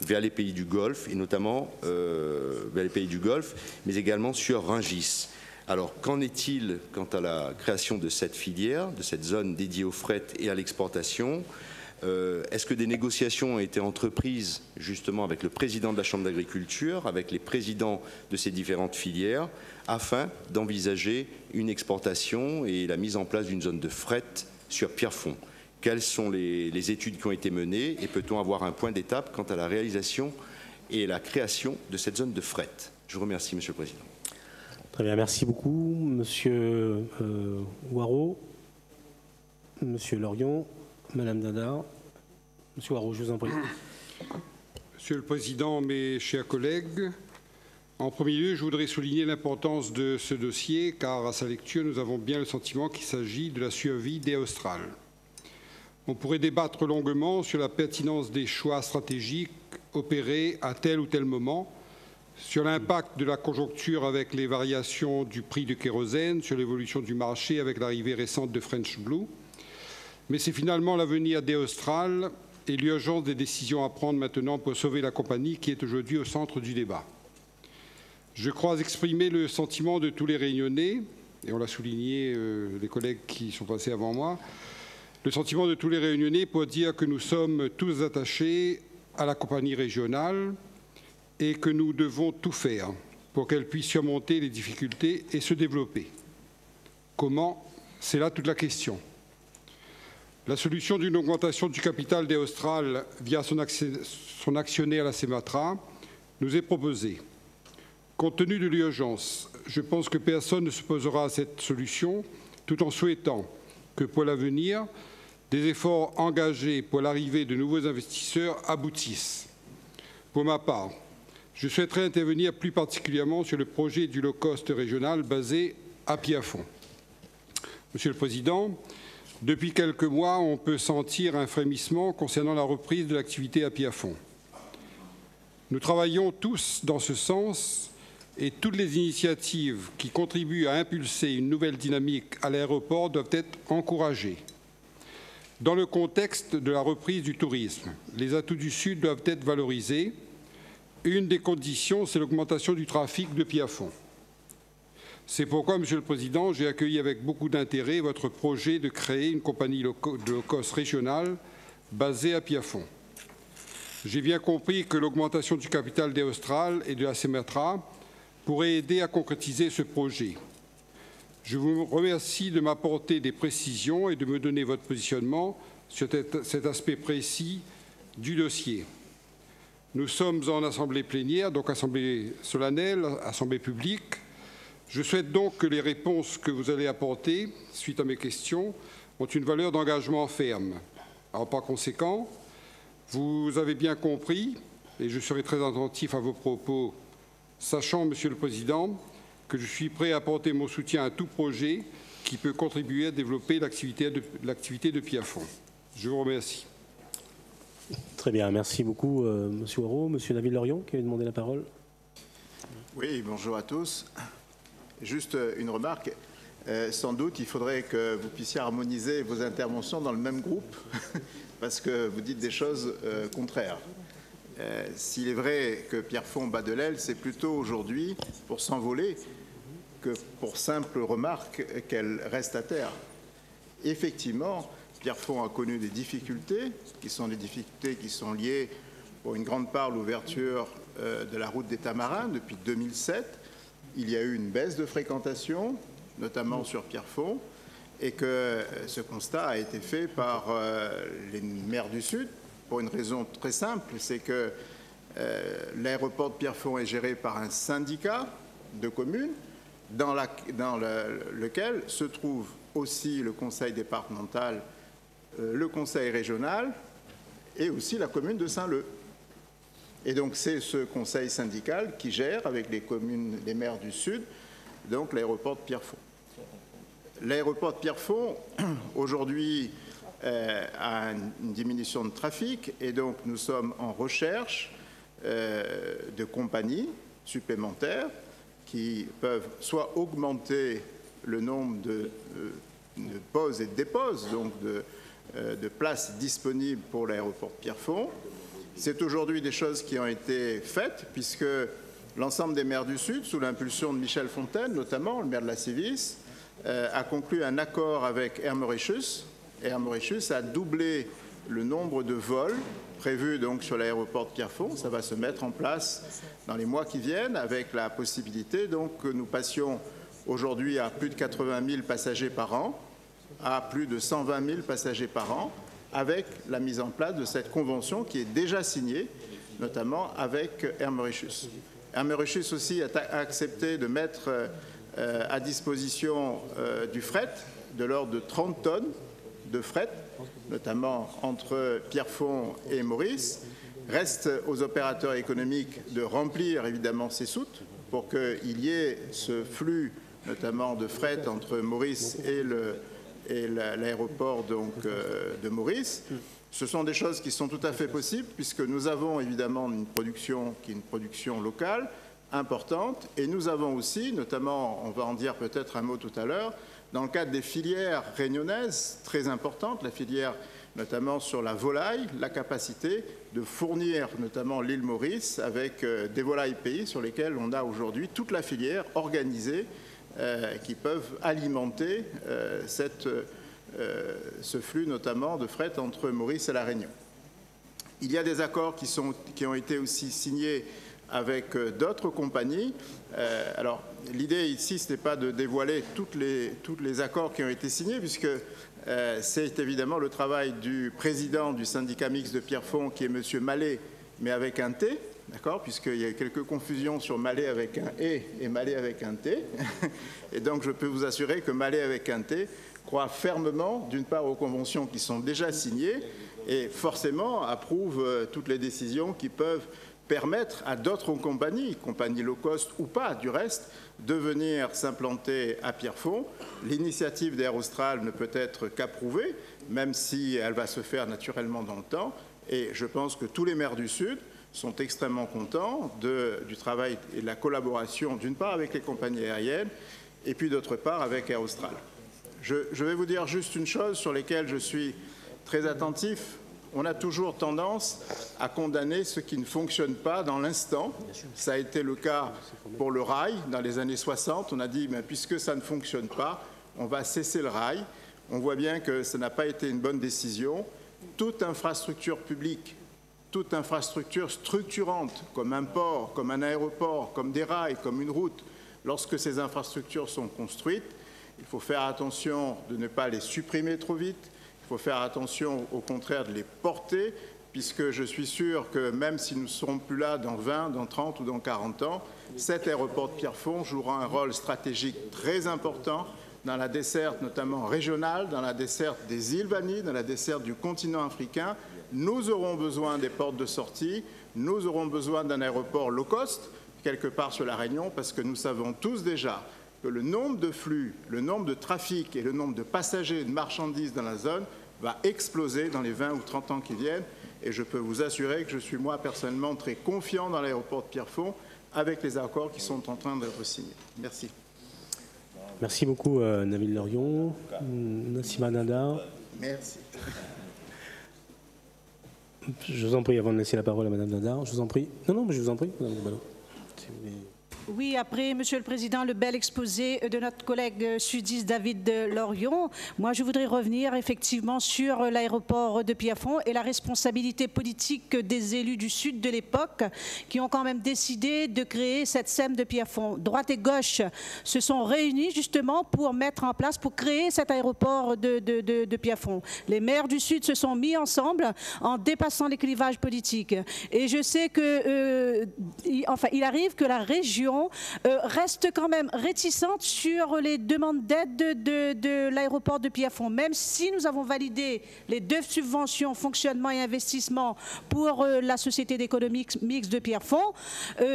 vers les pays du Golfe, et notamment vers les pays du Golfe, mais également sur Rungis. Alors, qu'en est-il quant à la création de cette filière, de cette zone dédiée au fret et à l'exportation? Est-ce que des négociations ont été entreprises justement avec le président de la Chambre d'agriculture, avec les présidents de ces différentes filières, afin d'envisager une exportation et la mise en place d'une zone de fret sur Pierrefonds? Quelles sont les études qui ont été menées et peut-on avoir un point d'étape quant à la réalisation et la création de cette zone de fret? Je vous remercie, Monsieur le Président. Très bien, merci beaucoup. Monsieur Waro, Monsieur Lorion, Madame Dindar. Monsieur Waro, je vous en prie. Monsieur le Président, mes chers collègues, en premier lieu, je voudrais souligner l'importance de ce dossier, car à sa lecture, nous avons bien le sentiment qu'il s'agit de la survie d'Air Austral. On pourrait débattre longuement sur la pertinence des choix stratégiques opérés à tel ou tel moment, sur l'impact de la conjoncture avec les variations du prix du kérosène, sur l'évolution du marché avec l'arrivée récente de French Blue. Mais c'est finalement l'avenir d'Air Austral et l'urgence des décisions à prendre maintenant pour sauver la compagnie qui est aujourd'hui au centre du débat. Je crois exprimer le sentiment de tous les Réunionnais, et on l'a souligné les collègues qui sont passés avant moi, le sentiment de tous les Réunionnais pour dire que nous sommes tous attachés à la compagnie régionale et que nous devons tout faire pour qu'elle puisse surmonter les difficultés et se développer. Comment? C'est là toute la question. La solution d'une augmentation du capital d'Air Austral via son actionnaire, la CEMATRA, nous est proposée. Compte tenu de l'urgence, je pense que personne ne s'opposera à cette solution, tout en souhaitant que pour l'avenir, des efforts engagés pour l'arrivée de nouveaux investisseurs aboutissent. Pour ma part, je souhaiterais intervenir plus particulièrement sur le projet du low-cost régional basé à Pierrefonds. Monsieur le Président, depuis quelques mois, on peut sentir un frémissement concernant la reprise de l'activité à Pierrefonds. Nous travaillons tous dans ce sens et toutes les initiatives qui contribuent à impulser une nouvelle dynamique à l'aéroport doivent être encouragées. Dans le contexte de la reprise du tourisme, les atouts du Sud doivent être valorisés. Une des conditions, c'est l'augmentation du trafic de Pierrefonds. C'est pourquoi, Monsieur le Président, j'ai accueilli avec beaucoup d'intérêt votre projet de créer une compagnie de low-cost régionale basée à Pierrefonds. J'ai bien compris que l'augmentation du capital d'Air Austral et de la CEMATRA pourrait aider à concrétiser ce projet. Je vous remercie de m'apporter des précisions et de me donner votre positionnement sur cet aspect précis du dossier. Nous sommes en assemblée plénière, donc assemblée solennelle, assemblée publique. Je souhaite donc que les réponses que vous allez apporter, suite à mes questions, ont une valeur d'engagement ferme. Alors, par conséquent, vous avez bien compris, et je serai très attentif à vos propos, sachant, Monsieur le Président, que je suis prêt à apporter mon soutien à tout projet qui peut contribuer à développer l'activité de Pierrefonds. Je vous remercie. Très bien, merci beaucoup, Monsieur Waro. Monsieur David Lorion, qui avait demandé la parole. Oui, bonjour à tous. Juste une remarque. Sans doute, il faudrait que vous puissiez harmoniser vos interventions dans le même groupe, parce que vous dites des choses contraires. S'il est vrai que Pierrefonds bat de l'aile, c'est plutôt aujourd'hui pour s'envoler que pour simple remarque qu'elle reste à terre. Effectivement, Pierrefonds a connu des difficultés qui sont liées pour une grande part l'ouverture de la route des Tamarins depuis 2007. Il y a eu une baisse de fréquentation, notamment sur Pierrefonds, et que ce constat a été fait par les maires du Sud pour une raison très simple, c'est que l'aéroport de Pierrefonds est géré par un syndicat de communes dans lequel se trouve aussi le conseil départemental, le conseil régional et aussi la commune de Saint-Leu. Et donc c'est ce conseil syndical qui gère avec les communes, les maires du Sud, donc l'aéroport de Pierrefonds. L'aéroport de Pierrefonds, aujourd'hui, a une diminution de trafic et donc nous sommes en recherche de compagnies supplémentaires qui peuvent soit augmenter le nombre de poses et de déposes, donc de places disponibles pour l'aéroport de Pierrefonds. C'est aujourd'hui des choses qui ont été faites puisque l'ensemble des maires du Sud, sous l'impulsion de Michel Fontaine, notamment le maire de la Civis, a conclu un accord avec Air Mauritius. Air Mauritius a doublé le nombre de vols prévus donc sur l'aéroport de Pierrefonds. Ça va se mettre en place dans les mois qui viennent avec la possibilité donc que nous passions aujourd'hui à plus de 80 000 passagers par an à plus de 120 000 passagers par an avec la mise en place de cette convention qui est déjà signée, notamment avec Air Mauritius. Air Mauritius aussi a accepté de mettre à disposition du fret de l'ordre de 30 tonnes de fret, notamment entre Pierrefonds et Maurice. Reste aux opérateurs économiques de remplir évidemment ces soutes pour qu'il y ait ce flux notamment de fret entre Maurice et l'aéroport de Maurice. Ce sont des choses qui sont tout à fait possibles puisque nous avons évidemment une production qui est une production locale importante et nous avons aussi, notamment, on va en dire peut-être un mot tout à l'heure, dans le cadre des filières réunionnaises très importantes, la filière notamment sur la volaille, la capacité de fournir notamment l'île Maurice avec des volailles pays sur lesquelles on a aujourd'hui toute la filière organisée qui peuvent alimenter ce flux notamment de fret entre Maurice et La Réunion. Il y a des accords qui ont été aussi signés avec d'autres compagnies. Alors l'idée ici, ce n'est pas de dévoiler tous les accords qui ont été signés, puisque c'est évidemment le travail du président du syndicat mixte de Pierrefonds, qui est M. Mallet, mais avec un T, d'accord, puisqu'il y a quelques confusions sur Mallet avec un E et Mallet avec un T. Et donc je peux vous assurer que Mallet avec un T croit fermement, d'une part, aux conventions qui sont déjà signées, et forcément approuve toutes les décisions qui peuvent permettre à d'autres compagnies low cost ou pas du reste, de venir s'implanter à Pierrefonds. L'initiative d'Air Austral ne peut être qu'approuvée, même si elle va se faire naturellement dans le temps. Et je pense que tous les maires du Sud sont extrêmement contents du travail et de la collaboration, d'une part avec les compagnies aériennes, et puis d'autre part avec Air Austral. Je vais vous dire juste une chose sur laquelle je suis très attentif. On a toujours tendance à condamner ce qui ne fonctionne pas dans l'instant. Ça a été le cas pour le rail dans les années 60. On a dit, mais puisque ça ne fonctionne pas, on va cesser le rail. On voit bien que ça n'a pas été une bonne décision. Toute infrastructure publique, toute infrastructure structurante, comme un port, comme un aéroport, comme des rails, comme une route, lorsque ces infrastructures sont construites, il faut faire attention de ne pas les supprimer trop vite. Il faut faire attention, au contraire, de les porter, puisque je suis sûr que même si nous ne serons plus là dans 20, dans 30 ou dans 40 ans, cet aéroport de Pierrefonds jouera un rôle stratégique très important dans la desserte notamment régionale, dans la desserte des îles Vanille, dans la desserte du continent africain. Nous aurons besoin des portes de sortie, nous aurons besoin d'un aéroport low cost, quelque part sur La Réunion, parce que nous savons tous déjà que le nombre de flux, le nombre de trafic et le nombre de passagers et de marchandises dans la zone va exploser dans les 20 ou 30 ans qui viennent. Et je peux vous assurer que je suis moi personnellement très confiant dans l'aéroport de Pierrefonds avec les accords qui sont en train d'être signés. Merci. Merci beaucoup Nabil Lorion. Nassima Nadar. Merci. Je vous en prie, avant de laisser la parole à Madame Nadar, je vous en prie. Non, mais je vous en prie, Madame Ballot. Si vous voulez... Oui, après, Monsieur le Président, le bel exposé de notre collègue sudiste David Lorion, moi je voudrais revenir effectivement sur l'aéroport de Pierrefonds et la responsabilité politique des élus du Sud de l'époque qui ont quand même décidé de créer cette SEM de Pierrefonds. Droite et gauche se sont réunis justement pour mettre en place, pour créer cet aéroport de Pierrefonds. Les maires du Sud se sont mis ensemble en dépassant les clivages politiques. Et je sais que, il arrive que la région reste quand même réticente sur les demandes d'aide de l'aéroport de Pierrefonds. Même si nous avons validé les 2 subventions fonctionnement et investissement pour la société d'économie mixte de Pierrefonds,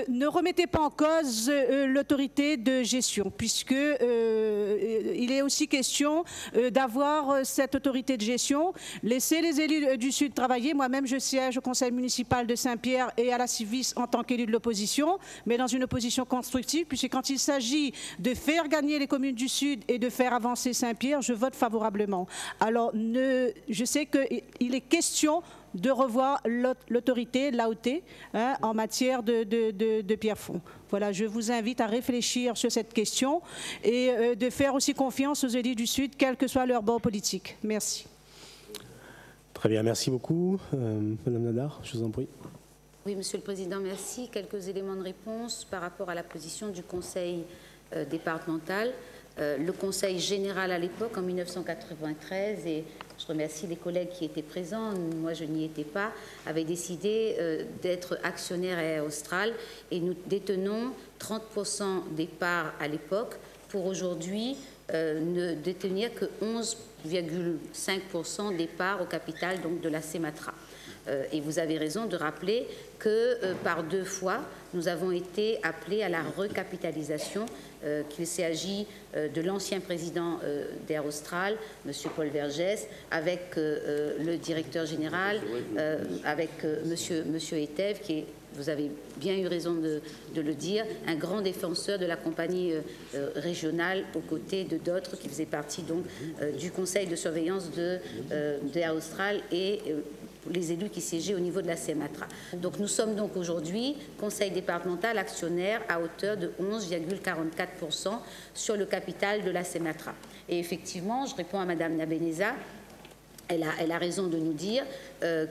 ne remettez pas en cause l'autorité de gestion, puisque il est aussi question d'avoir cette autorité de gestion. Laissez les élus du Sud travailler. Moi-même, je siège au conseil municipal de Saint-Pierre et à la Civis en tant qu'élu de l'opposition, mais dans une opposition constructive, puisque quand il s'agit de faire gagner les communes du Sud et de faire avancer Saint-Pierre, je vote favorablement. Alors, je sais qu'il est question de revoir l'autorité, l'AOT, en matière de Pierrefonds. Voilà, je vous invite à réfléchir sur cette question et de faire aussi confiance aux élus du Sud, quel que soit leur bord politique. Merci. Très bien, merci beaucoup. Madame Nadar, je vous en prie. Oui, Monsieur le Président, merci. Quelques éléments de réponse par rapport à la position du Conseil départemental. Le Conseil général à l'époque, en 1993, et je remercie les collègues qui étaient présents, moi je n'y étais pas, avait décidé d'être actionnaire à Air Austral et nous détenons 30% des parts à l'époque pour aujourd'hui ne détenir que 11,5% des parts au capital donc, de la CEMATRA. Et vous avez raison de rappeler que par 2 fois, nous avons été appelés à la recapitalisation, qu'il s'agit de l'ancien président d'Air Austral, M. Paul Vergès, avec le directeur général, avec M. Etev, qui est, vous avez bien eu raison de le dire, un grand défenseur de la compagnie régionale aux côtés de d'autres qui faisaient partie donc du conseil de surveillance d'Air Austral et les élus qui siégeaient au niveau de la CEMATRA. Donc nous sommes donc aujourd'hui conseil départemental actionnaire à hauteur de 11,44% sur le capital de la CEMATRA. Et effectivement, je réponds à Madame Nabeneza, elle a raison de nous dire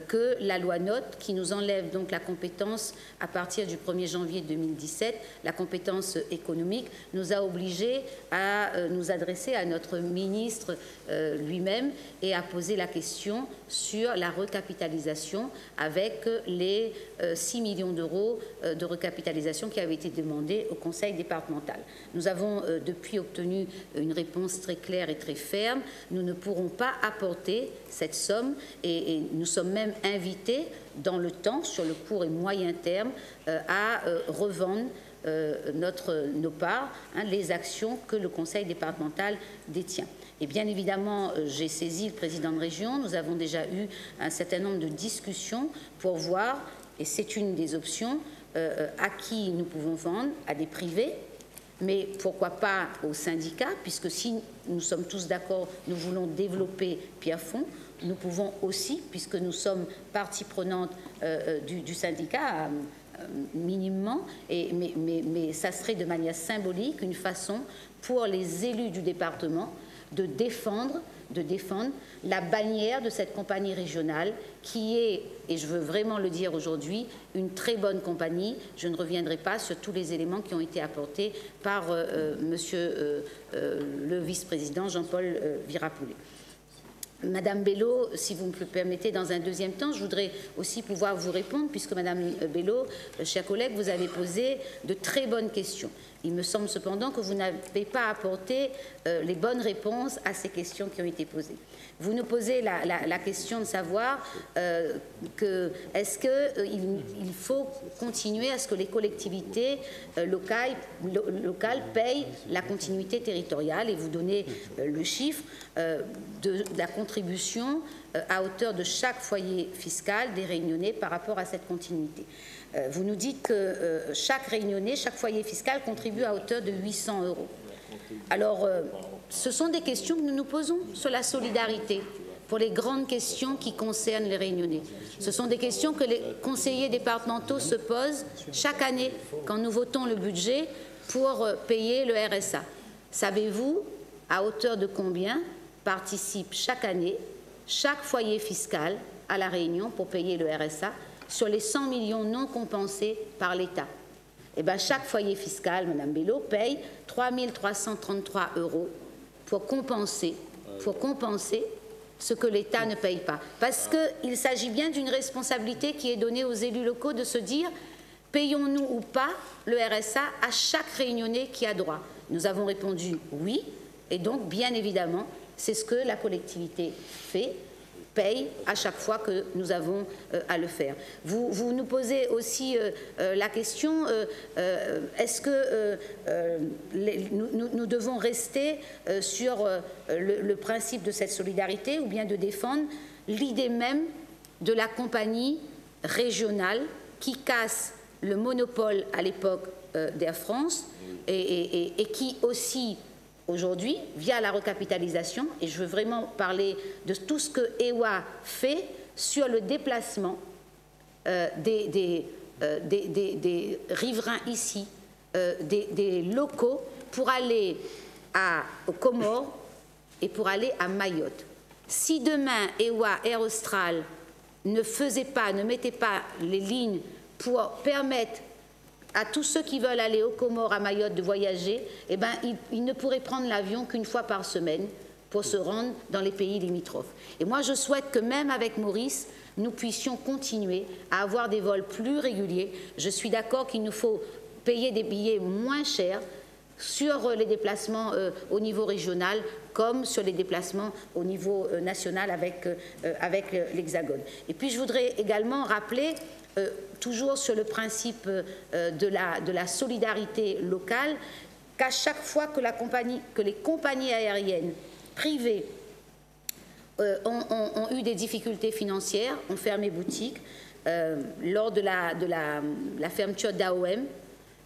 que la loi NOTE, qui nous enlève donc la compétence à partir du 1er janvier 2017, la compétence économique, nous a obligés à nous adresser à notre ministre lui-même et à poser la question sur la recapitalisation avec les 6 millions d'euros de recapitalisation qui avaient été demandés au Conseil départemental. Nous avons depuis obtenu une réponse très claire et très ferme. Nous ne pourrons pas apporter cette somme et nous sommes même invités dans le temps, sur le court et moyen terme, à revendre nos parts, les actions que le Conseil départemental détient. Et bien évidemment, j'ai saisi le président de région, nous avons déjà eu un certain nombre de discussions pour voir, et c'est une des options, à qui nous pouvons vendre, à des privés, mais pourquoi pas aux syndicats, puisque si nous sommes tous d'accord, nous voulons développer Pierrefonds, nous pouvons aussi, puisque nous sommes partie prenante du syndicat, minimum, mais ça serait de manière symbolique une façon pour les élus du département de défendre la bannière de cette compagnie régionale qui est, et je veux vraiment le dire aujourd'hui, une très bonne compagnie. Je ne reviendrai pas sur tous les éléments qui ont été apportés par monsieur le vice-président Jean-Paul Virapoulet. Madame Bello, si vous me le permettez, dans un deuxième temps, je voudrais aussi pouvoir vous répondre, puisque Madame Bello, chers collègues, vous avez posé de très bonnes questions. Il me semble cependant que vous n'avez pas apporté les bonnes réponses à ces questions qui ont été posées. Vous nous posez la question de savoir est-ce qu'il faut continuer à ce que les collectivités locales payent la continuité territoriale, et vous donnez le chiffre de la contribution à hauteur de chaque foyer fiscal des Réunionnais par rapport à cette continuité. Vous nous dites que chaque Réunionnais, chaque foyer fiscal contribue à hauteur de 800 €. Alors, ce sont des questions que nous nous posons sur la solidarité pour les grandes questions qui concernent les Réunionnais. Ce sont des questions que les conseillers départementaux se posent chaque année quand nous votons le budget pour payer le RSA. Savez-vous à hauteur de combien participe chaque année chaque foyer fiscal à La Réunion pour payer le RSA sur les 100 millions non compensés par l'État? Eh bien, chaque foyer fiscal, Mme Bello, paye 3 333 € pour compenser ce que l'État ne paye pas. Parce qu'il s'agit bien d'une responsabilité qui est donnée aux élus locaux de se dire payons-nous ou pas le RSA à chaque Réunionnais qui a droit? Nous avons répondu oui, et donc bien évidemment, c'est ce que la collectivité fait, paye à chaque fois que nous avons à le faire. Vous nous posez aussi la question, est-ce que nous devons rester sur le principe de cette solidarité ou bien de défendre l'idée même de la compagnie régionale qui casse le monopole à l'époque d'Air France et qui aussi aujourd'hui, via la recapitalisation, et je veux vraiment parler de tout ce que EWA fait sur le déplacement des riverains ici, des locaux, pour aller aux Comores et pour aller à Mayotte. Si demain EWA Air Austral ne mettait pas les lignes pour permettre à tous ceux qui veulent aller aux Comores, à Mayotte, de voyager, eh ben, ils ne pourraient prendre l'avion qu'une fois par semaine pour se rendre dans les pays limitrophes. Et moi, je souhaite que même avec Maurice, nous puissions continuer à avoir des vols plus réguliers. Je suis d'accord qu'il nous faut payer des billets moins chers sur les déplacements au niveau régional comme sur les déplacements au niveau national avec l'Hexagone. Et puis, je voudrais également rappeler toujours sur le principe de la solidarité locale, qu'à chaque fois que les compagnies aériennes privées ont eu des difficultés financières, ont fermé boutique, lors de la fermeture d'AOM,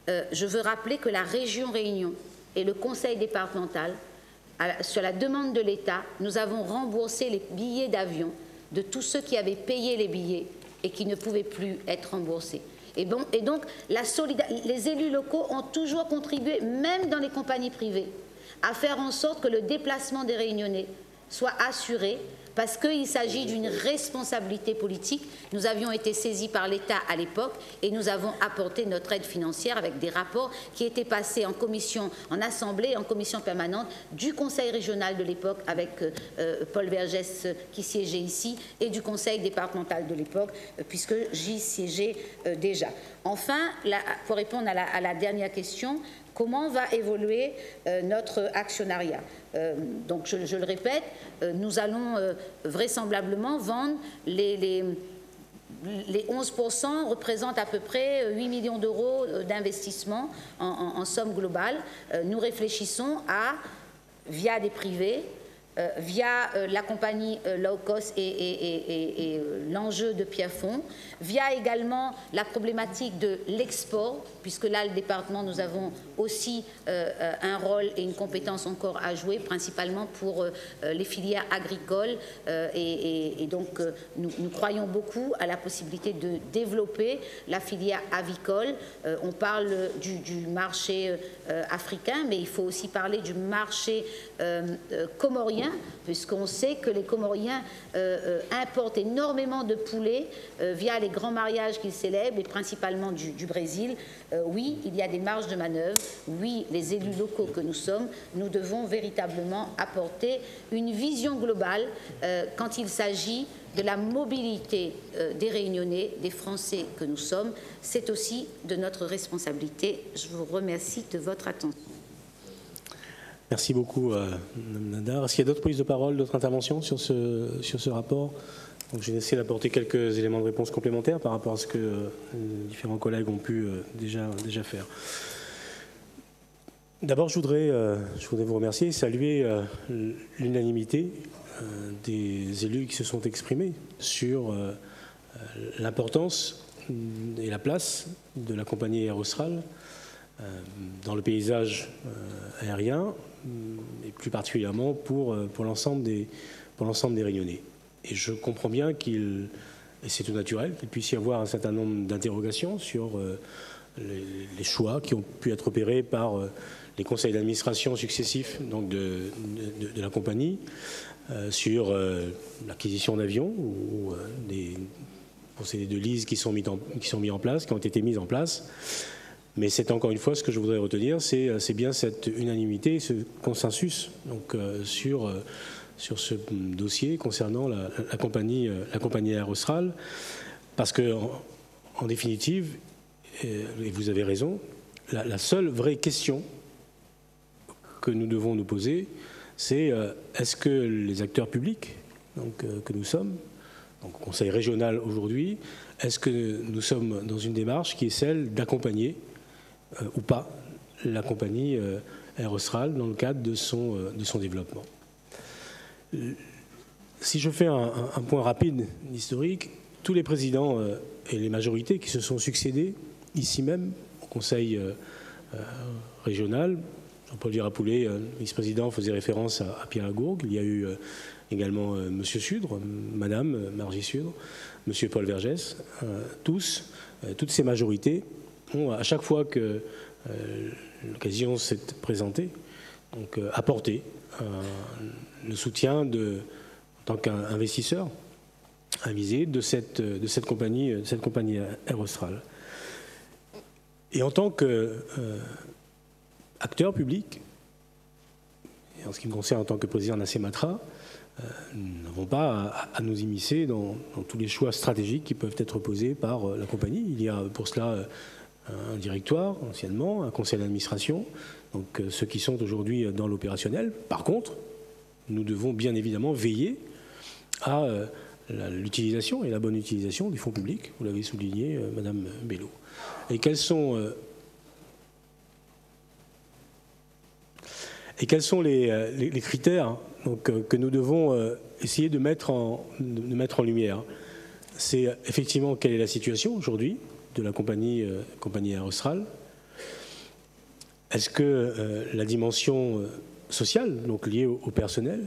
je veux rappeler que la région Réunion et le conseil départemental, sur la demande de l'État, nous avons remboursé les billets d'avion de tous ceux qui avaient payé les billets et qui ne pouvaient plus être remboursés. Et donc, les élus locaux ont toujours contribué, même dans les compagnies privées, à faire en sorte que le déplacement des Réunionnais soit assuré, parce qu'il s'agit d'une responsabilité politique. Nous avions été saisis par l'État à l'époque et nous avons apporté notre aide financière avec des rapports qui étaient passés en commission, en assemblée, en commission permanente du conseil régional de l'époque avec Paul Vergès qui siégeait ici et du conseil départemental de l'époque puisque j'y siégeais déjà. Enfin, pour répondre à la dernière question, comment va évoluer notre actionnariat? Donc, je le répète, nous allons vraisemblablement vendre les 11% représentent à peu près 8 millions d'euros d'investissement en somme globale. Nous réfléchissons via des privés, via la compagnie low cost et l'enjeu de Pierrefonds, via également la problématique de l'export, puisque là, le département, nous avons aussi un rôle et une compétence encore à jouer, principalement pour les filières agricoles. Et donc, nous croyons beaucoup à la possibilité de développer la filière avicole. On parle du marché africain, mais il faut aussi parler du marché comorien, puisqu'on sait que les Comoriens importent énormément de poulets via les grands mariages qu'ils célèbrent, et principalement du Brésil. Oui, il y a des marges de manœuvre. Oui, les élus locaux que nous sommes, nous devons véritablement apporter une vision globale quand il s'agit de la mobilité des Réunionnais, des Français que nous sommes. C'est aussi de notre responsabilité. Je vous remercie de votre attention. Merci beaucoup, Mme Nadar. Est-ce qu'il y a d'autres prises de parole, d'autres interventions sur ce rapport? Donc, je vais essayer d'apporter quelques éléments de réponse complémentaires par rapport à ce que différents collègues ont pu déjà faire. D'abord, je voudrais vous remercier et saluer l'unanimité des élus qui se sont exprimés sur l'importance et la place de la compagnie Air Austral dans le paysage aérien et plus particulièrement pour l'ensemble des Réunionnais. Et je comprends bien et c'est tout naturel, qu'il puisse y avoir un certain nombre d'interrogations sur les choix qui ont pu être opérés par les conseils d'administration successifs donc de la compagnie sur l'acquisition d'avions ou des procédés de lease qui sont mis en place, qui ont été mis en place. Mais c'est encore une fois ce que je voudrais retenir, c'est bien cette unanimité, ce consensus donc, sur ce dossier concernant la compagnie Air Austral, parce que en définitive, et vous avez raison, la seule vraie question que nous devons nous poser, c'est est-ce que les acteurs publics donc, que nous sommes, donc au Conseil régional aujourd'hui, est-ce que nous sommes dans une démarche qui est celle d'accompagner ou pas la compagnie Air Austral dans le cadre de son développement. Si je fais un point rapide historique, tous les présidents et les majorités qui se sont succédés ici même au Conseil régional, Jean-Paul Virapoulet, vice-président, faisait référence à Pierre Lagourgue. Il y a eu également M. Sudre, Madame Margie Sudre, M. Paul Vergès. Toutes ces majorités ont, à chaque fois que l'occasion s'est présentée, donc, apporté le soutien en tant qu'investisseur avisé de cette compagnie Air Austral. Et en tant qu'acteur public, et en ce qui me concerne en tant que président de la CEMATRA, nous n'avons pas à nous immiscer dans tous les choix stratégiques qui peuvent être posés par la compagnie. Il y a pour cela un directoire, anciennement, un conseil d'administration, donc ceux qui sont aujourd'hui dans l'opérationnel. Par contre, nous devons bien évidemment veiller à l'utilisation et la bonne utilisation des fonds publics, vous l'avez souligné, Madame Bello. Et quels sont les critères donc, que nous devons essayer de mettre en lumière? C'est effectivement quelle est la situation aujourd'hui de la compagnie Air Austral. Est-ce que la dimension sociale, donc liée au personnel,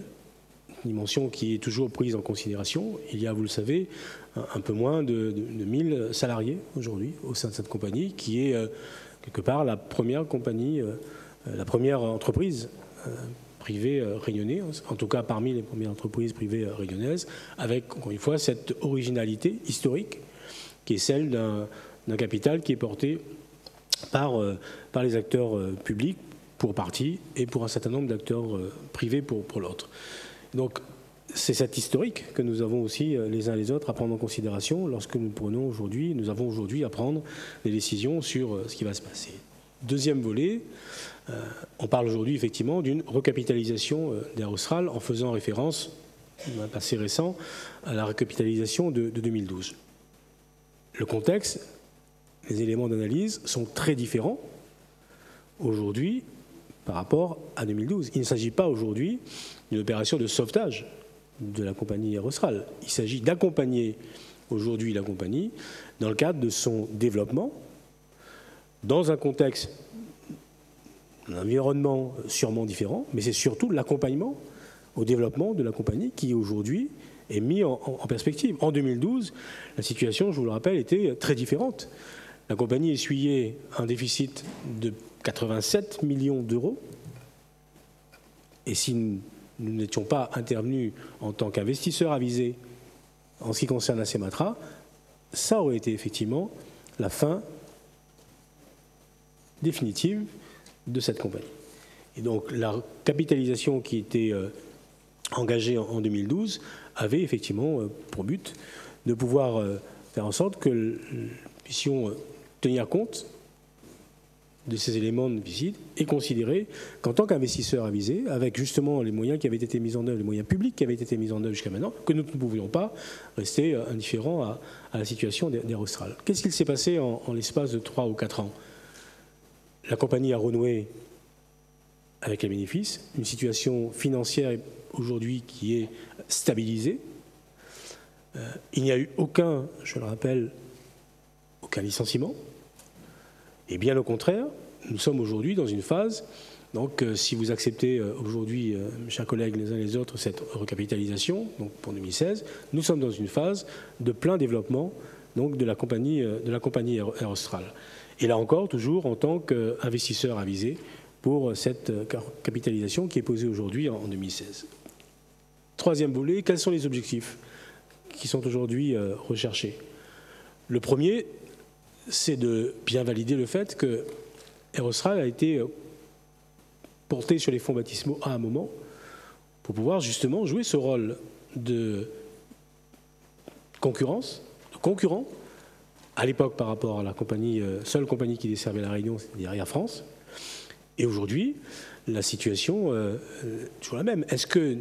une dimension qui est toujours prise en considération, il y a, vous le savez, un peu moins de 1000 salariés aujourd'hui au sein de cette compagnie, qui est quelque part la première compagnie, la première entreprise privée réunionnaise, en tout cas parmi les premières entreprises privées réunionnaises, avec, encore une fois, cette originalité historique qui est celle d'un capital qui est porté par les acteurs publics pour partie et pour un certain nombre d'acteurs privés pour l'autre. Donc c'est cet historique que nous avons aussi les uns les autres à prendre en considération lorsque nous avons aujourd'hui à prendre des décisions sur ce qui va se passer. Deuxième volet, on parle aujourd'hui effectivement d'une recapitalisation d'Air Austral en faisant référence, dans un passé récent, à la recapitalisation de 2012. Le contexte, les éléments d'analyse sont très différents aujourd'hui par rapport à 2012. Il ne s'agit pas aujourd'hui d'une opération de sauvetage de la compagnie Air Austral. Il s'agit d'accompagner aujourd'hui la compagnie dans le cadre de son développement, dans un contexte, un environnement sûrement différent, mais c'est surtout l'accompagnement au développement de la compagnie qui aujourd'hui est mis en perspective. En 2012, la situation, je vous le rappelle, était très différente. La compagnie essuyait un déficit de 87 millions d'euros. Et si nous n'étions pas intervenus en tant qu'investisseurs avisés en ce qui concerne la CEMATRA, ça aurait été effectivement la fin définitive de cette compagnie. Et donc la capitalisation qui était engagée en 2012 avait effectivement pour but de pouvoir faire en sorte que nous puissions tenir compte de ces éléments de déficit et considérer qu'en tant qu'investisseur avisé, avec justement les moyens qui avaient été mis en œuvre, les moyens publics qui avaient été mis en œuvre jusqu'à maintenant, que nous ne pouvions pas rester indifférents à la situation d'Air Austral. Qu'est-ce qu'il s'est passé en l'espace de 3 ou 4 ans? La compagnie a renoué avec les bénéfices, une situation financière aujourd'hui qui est stabilisée. Il n'y a eu aucun, je le rappelle, aucun licenciement. Et bien au contraire, nous sommes aujourd'hui dans une phase, donc si vous acceptez aujourd'hui, mes chers collègues, les uns les autres, cette recapitalisation, donc pour 2016, nous sommes dans une phase de plein développement donc, de la compagnie Air Austral. Et là encore, toujours en tant qu'investisseur avisé pour cette capitalisation qui est posée aujourd'hui en 2016. Troisième volet, quels sont les objectifs qui sont aujourd'hui recherchés? Le premier, c'est de bien valider le fait que Air Austral a été porté sur les fonds baptismaux à un moment pour pouvoir justement jouer ce rôle de concurrence, de concurrent, à l'époque par rapport à la compagnie, seule compagnie qui desservait la Réunion, c'est-à-dire Air France. Et aujourd'hui, la situation est toujours la même. Est-ce que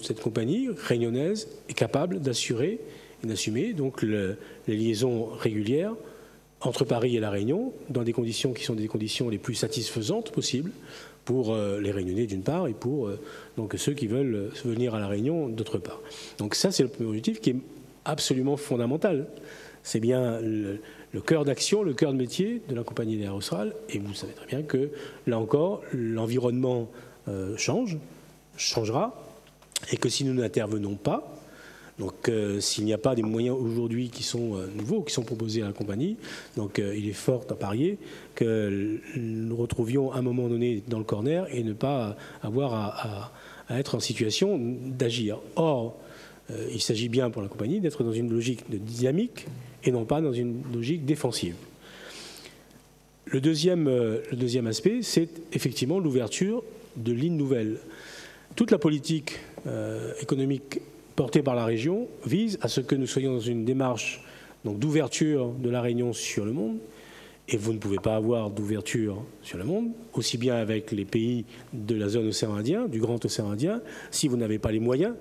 cette compagnie réunionnaise est capable d'assurer et d'assumer donc les liaisons régulières entre Paris et la Réunion dans des conditions qui sont des conditions les plus satisfaisantes possibles pour les Réunionnais d'une part et pour donc ceux qui veulent venir à la Réunion d'autre part. Donc ça, c'est le premier objectif qui est absolument fondamental. C'est bien le cœur d'action, le cœur de métier de la compagnie d'Air Austral. Et vous savez très bien que, là encore, l'environnement changera, et que si nous n'intervenons pas, donc s'il n'y a pas des moyens aujourd'hui qui sont nouveaux, qui sont proposés à la compagnie, donc il est fort à parier que nous retrouvions à un moment donné dans le corner et ne pas avoir à être en situation d'agir. Or, il s'agit bien pour la compagnie d'être dans une logique de dynamique et non pas dans une logique défensive. Le deuxième aspect, c'est effectivement l'ouverture de lignes nouvelles. Toute la politique économique portée par la région vise à ce que nous soyons dans une démarche d'ouverture de la Réunion sur le monde. Et vous ne pouvez pas avoir d'ouverture sur le monde, aussi bien avec les pays de la zone océan Indien, du grand océan Indien, si vous n'avez pas les moyens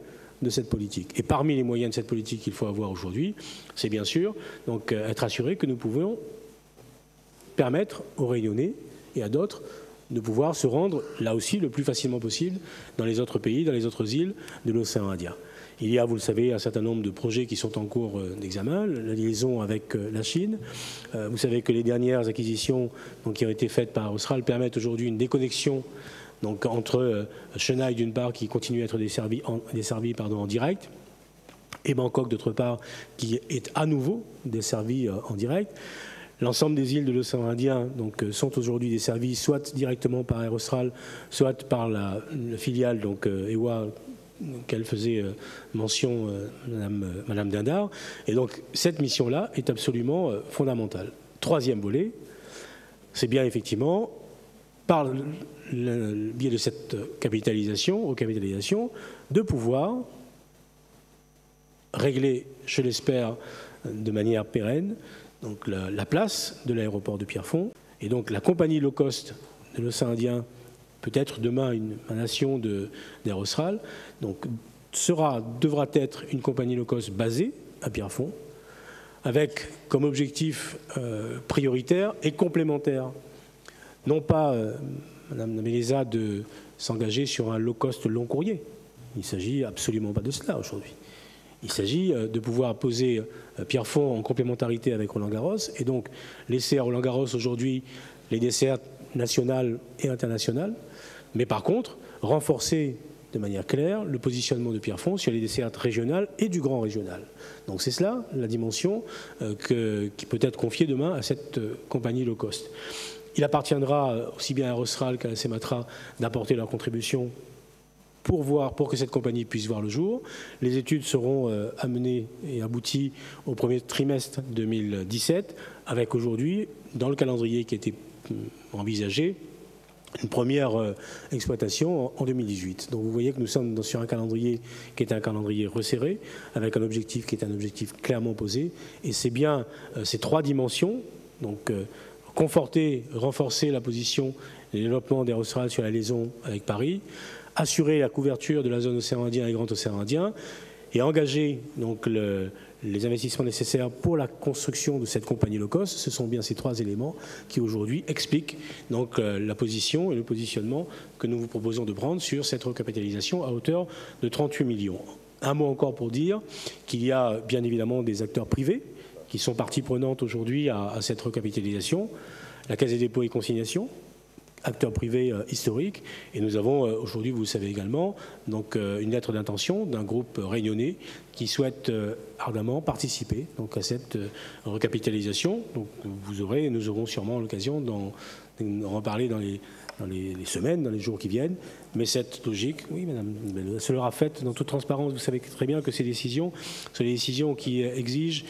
de cette politique. Et parmi les moyens de cette politique qu'il faut avoir aujourd'hui, c'est bien sûr donc être assuré que nous pouvons permettre aux Réunionnais et à d'autres de pouvoir se rendre là aussi le plus facilement possible dans les autres pays, dans les autres îles de l'océan Indien. Il y a, vous le savez, un certain nombre de projets qui sont en cours d'examen, la liaison avec la Chine. Vous savez que les dernières acquisitions qui ont été faites par Austral permettent aujourd'hui une déconnexion donc, entre Chennai d'une part qui continue à être desservie en direct et Bangkok d'autre part qui est à nouveau desservie en direct. L'ensemble des îles de l'océan Indien donc, sont aujourd'hui desservies soit directement par Air Austral, soit par la filiale donc, EWA qu'elle faisait mention, Madame Dindar. Et donc cette mission-là est absolument fondamentale. Troisième volet, c'est bien effectivement, par le biais de cette capitalisation, de pouvoir régler, je l'espère, de manière pérenne, donc la place de l'aéroport de Pierrefonds. Et donc la compagnie low cost de l'océan Indien, peut-être demain une nation d'Air Austral, donc devra être une compagnie low cost basée à Pierrefonds, avec comme objectif prioritaire et complémentaire, non pas, Madame Méleza, de s'engager sur un low cost long courrier. Il ne s'agit absolument pas de cela aujourd'hui. Il s'agit de pouvoir poser Pierrefonds en complémentarité avec Roland-Garros et donc laisser à Roland-Garros aujourd'hui les dessertes nationales et internationales, mais par contre renforcer de manière claire le positionnement de Pierrefonds sur les dessertes régionales et du grand régional. Donc c'est cela la dimension qui peut être confiée demain à cette compagnie low cost. Il appartiendra aussi bien à Air Austral qu'à la CEMATRA d'apporter leur contribution pour que cette compagnie puisse voir le jour. Les études seront amenées et abouties au premier trimestre 2017, avec aujourd'hui, dans le calendrier qui a été envisagé, une première exploitation en 2018. Donc vous voyez que nous sommes sur un calendrier qui est un calendrier resserré, avec un objectif qui est un objectif clairement posé. Et c'est bien ces trois dimensions, donc conforter, renforcer la position et le développement d'Air Austral sur la liaison avec Paris, assurer la couverture de la zone océan Indien et grand océan Indien, et engager donc les investissements nécessaires pour la construction de cette compagnie low cost. Ce sont bien ces trois éléments qui aujourd'hui expliquent donc la position et le positionnement que nous vous proposons de prendre sur cette recapitalisation à hauteur de 38 millions. Un mot encore pour dire qu'il y a bien évidemment des acteurs privés qui sont partie prenante aujourd'hui à cette recapitalisation, la Caisse des dépôts et consignations, acteurs privés historiques. Et nous avons aujourd'hui, vous le savez également, donc, une lettre d'intention d'un groupe réunionnais qui souhaite ardemment participer donc, à cette recapitalisation. Donc, nous aurons sûrement l'occasion d'en reparler dans les semaines, dans les jours qui viennent. Mais cette logique, oui, madame, elle se l'aura faite dans toute transparence. Vous savez très bien que ces décisions sont des décisions qui exigent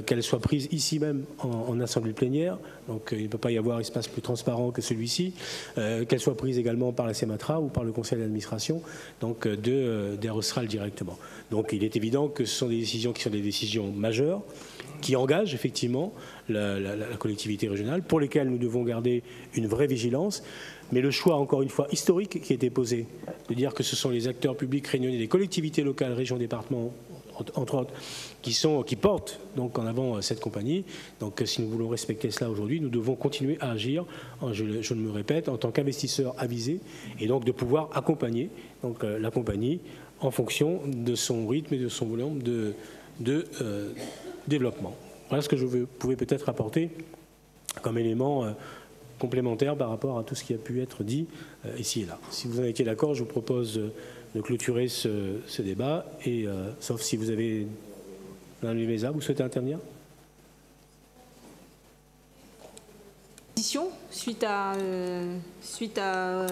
qu'elles soient prises ici même en assemblée plénière. Donc il ne peut pas y avoir espace plus transparent que celui-ci. Qu'elles soient prises également par la CEMATRA ou par le conseil d'administration donc d'Air Austral directement. Donc il est évident que ce sont des décisions qui sont des décisions majeures, qui engagent effectivement la collectivité régionale, pour lesquelles nous devons garder une vraie vigilance. Mais le choix, encore une fois, historique qui a été posé, de dire que ce sont les acteurs publics réunionnais, les collectivités locales, régions, départements, entre autres, qui portent donc en avant cette compagnie. Donc si nous voulons respecter cela aujourd'hui, nous devons continuer à agir, je me répète, en tant qu'investisseurs avisés, et donc de pouvoir accompagner donc, la compagnie en fonction de son rythme et de son volume de développement. Voilà ce que je pouvais peut-être apporter comme élément complémentaire par rapport à tout ce qui a pu être dit ici et là. Si vous en étiez d'accord, je vous propose de clôturer ce débat, et sauf si vous avez, Mme Lemeza, vous souhaitez intervenir? Suite à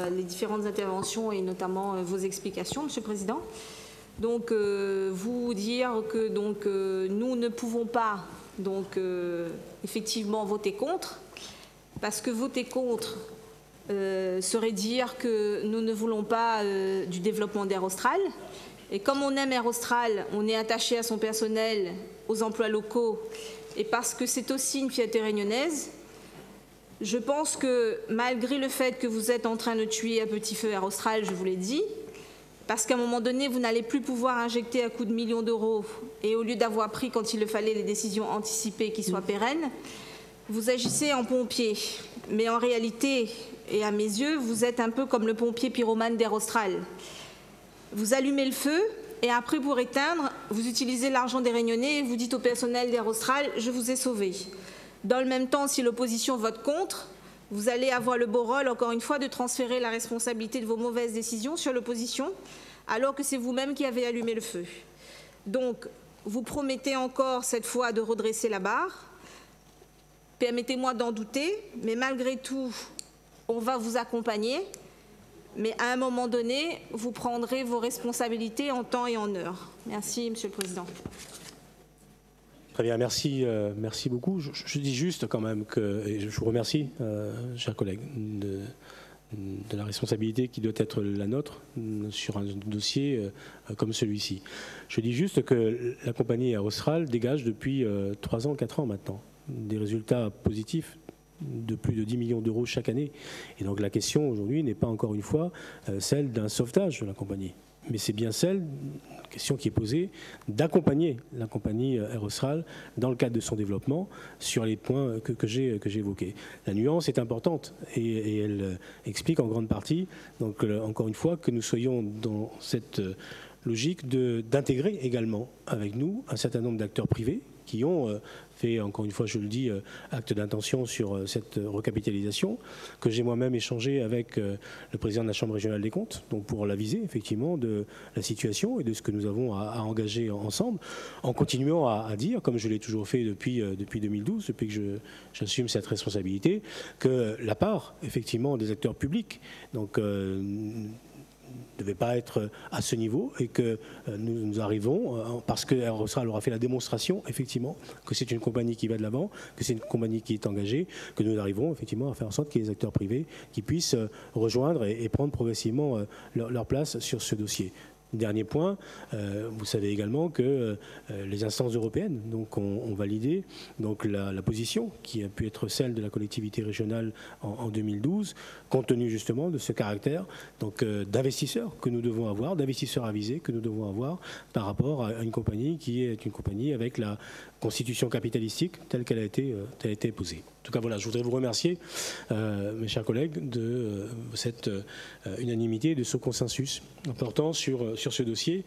les différentes interventions et notamment vos explications, Monsieur le Président. Donc, vous dire que donc, nous ne pouvons pas donc, effectivement voter contre, parce que voter contre serait dire que nous ne voulons pas du développement d'Air Austral. Et comme on aime Air Austral, on est attaché à son personnel, aux emplois locaux, et parce que c'est aussi une fierté réunionnaise. Je pense que malgré le fait que vous êtes en train de tuer à petit feu Air Austral, je vous l'ai dit, parce qu'à un moment donné, vous n'allez plus pouvoir injecter à coups de millions d'euros, et au lieu d'avoir pris, quand il le fallait, les décisions anticipées qui soient pérennes, vous agissez en pompier. Mais en réalité, et à mes yeux, vous êtes un peu comme le pompier pyromane d'Air Austral. Vous allumez le feu, et après, pour éteindre, vous utilisez l'argent des Réunionnais et vous dites au personnel d'Air Austral, je vous ai sauvé. Dans le même temps, si l'opposition vote contre, vous allez avoir le beau rôle, encore une fois, de transférer la responsabilité de vos mauvaises décisions sur l'opposition, alors que c'est vous-même qui avez allumé le feu. Donc, vous promettez encore cette fois de redresser la barre. Permettez-moi d'en douter, mais malgré tout, on va vous accompagner. Mais à un moment donné, vous prendrez vos responsabilités en temps et en heure. Merci, Monsieur le Président. Très bien, merci, merci beaucoup. Je dis juste quand même que, et je vous remercie, chers collègues, de la responsabilité qui doit être la nôtre sur un dossier comme celui-ci. Je dis juste que la compagnie Air Austral dégage depuis 3 ans, 4 ans maintenant des résultats positifs de plus de 10 millions d'euros chaque année. Et donc la question aujourd'hui n'est pas encore une fois celle d'un sauvetage de la compagnie, mais c'est bien celle, question qui est posée, d'accompagner la compagnie Air Austral dans le cadre de son développement sur les points que j'ai évoqués. La nuance est importante et elle explique en grande partie, donc encore une fois, que nous soyons dans cette logique d'intégrer également avec nous un certain nombre d'acteurs privés qui ont fait, encore une fois, je le dis, acte d'intention sur cette recapitalisation, que j'ai moi-même échangé avec le président de la Chambre régionale des comptes, donc pour l'aviser effectivement de la situation et de ce que nous avons à engager ensemble, en continuant à dire, comme je l'ai toujours fait depuis 2012, depuis que j'assume cette responsabilité, que la part effectivement des acteurs publics, donc ne devait pas être à ce niveau et que nous arrivons, parce que Air Austral aura fait la démonstration, effectivement, que c'est une compagnie qui va de l'avant, que c'est une compagnie qui est engagée, que nous arrivons effectivement à faire en sorte qu'il y ait des acteurs privés qui puissent rejoindre et prendre progressivement leur place sur ce dossier. Dernier point, vous savez également que les instances européennes donc, ont validé donc, la position qui a pu être celle de la collectivité régionale en 2012, compte tenu justement de ce caractère d'investisseurs que nous devons avoir, d'investisseurs avisés que nous devons avoir par rapport à une compagnie qui est une compagnie avec la constitution capitalistique telle qu'elle a été posée. En tout cas, voilà, je voudrais vous remercier, mes chers collègues, de cette unanimité, de ce consensus important sur ce dossier.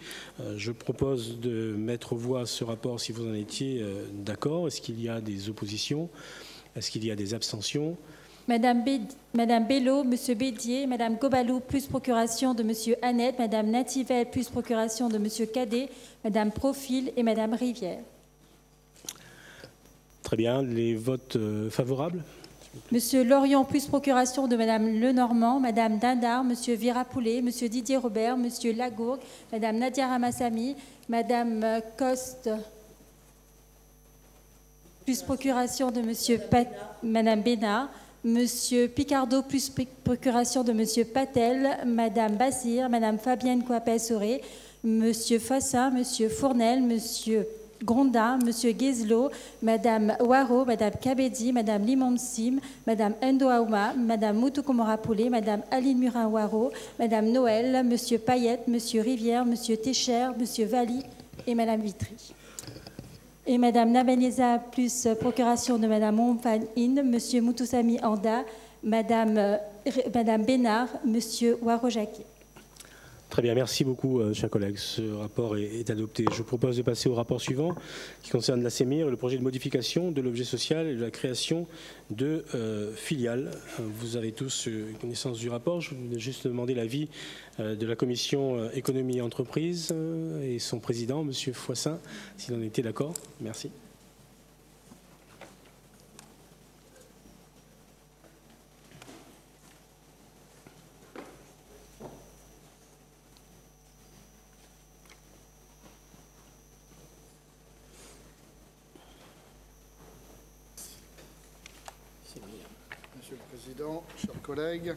Je propose de mettre aux voix ce rapport si vous en étiez d'accord. Est-ce qu'il y a des oppositions? Est-ce qu'il y a des abstentions? Madame Bello, Monsieur Bédier, Madame Gobalou, plus procuration de Monsieur Annette, Madame Nativel, plus procuration de Monsieur Cadet, Madame Profil et Madame Rivière. Très bien. Les votes favorables? Monsieur Lorion, plus procuration de Madame Lenormand, Madame Dindar, Monsieur Virapoulet, Monsieur Didier Robert, Monsieur Lagourgue, Madame Nadia Ramassami, Madame Coste, plus procuration de Madame Bénard, Monsieur Picardo, plus procuration de Monsieur Patel, Madame Bassir, Madame Fabienne Coapet-Soré, Monsieur Fassin, Monsieur Fournel, Monsieur Gronda, Monsieur Guézelot, Madame Waro, Madame Kabedi, Madame Limon-Sim, Madame Ndoaouma, Madame Moutoukoumorapoulé, Madame Aline Murin-Waro, Madame Noël, Monsieur Payette, Monsieur Rivière, Monsieur Técher, Monsieur Valli et Madame Vitry. Et Madame Nabeneza, plus procuration de Madame Omfan-In, Monsieur Moutoussami Anda, Madame Bénard, Monsieur Waro-Jacquet. Très bien, merci beaucoup, chers collègues. Ce rapport est adopté. Je vous propose de passer au rapport suivant, qui concerne la CEMIR, le projet de modification de l'objet social et de la création de filiales. Vous avez tous connaissance du rapport. Je voulais juste demander l'avis de la commission économie et entreprise et son président, Monsieur Foissin, s'il en était d'accord. Merci. Monsieur le Président, chers collègues,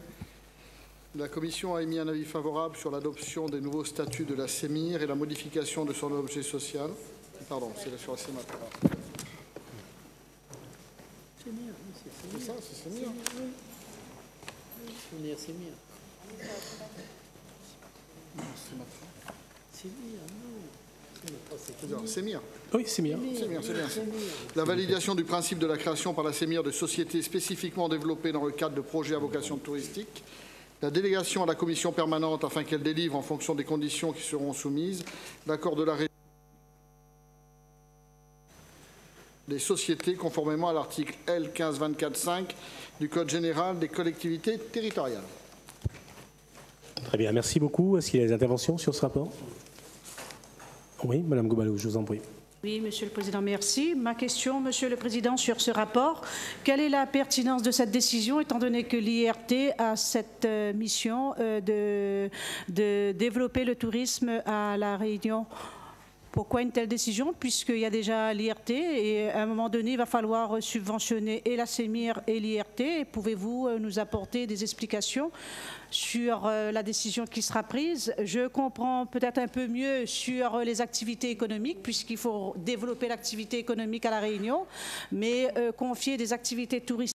la Commission a émis un avis favorable sur l'adoption des nouveaux statuts de la CEMIR et la modification de son objet social. Pardon, c'est sur la CEMATRA. C'est ça, c'est CEMIR. CEMIR. CEMIR. Oui, CEMIR. C'est bien. La validation du principe de la création par la CEMIR de sociétés spécifiquement développées dans le cadre de projets à vocation touristique. La délégation à la commission permanente afin qu'elle délivre en fonction des conditions qui seront soumises l'accord de la région des sociétés conformément à l'article L. 1524-5 du Code général des collectivités territoriales. Très bien, merci beaucoup. Est-ce qu'il y a des interventions sur ce rapport? Oui, Madame Gobalou, je vous en prie. Oui, Monsieur le Président, merci. Ma question, Monsieur le Président, sur ce rapport, quelle est la pertinence de cette décision, étant donné que l'IRT a cette mission de développer le tourisme à La Réunion? Pourquoi une telle décision? Puisqu'il y a déjà l'IRT et à un moment donné, il va falloir subventionner et la CEMIR et l'IRT. Pouvez-vous nous apporter des explications sur la décision qui sera prise? Je comprends peut-être un peu mieux sur les activités économiques, puisqu'il faut développer l'activité économique à La Réunion, mais confier des activités touristiques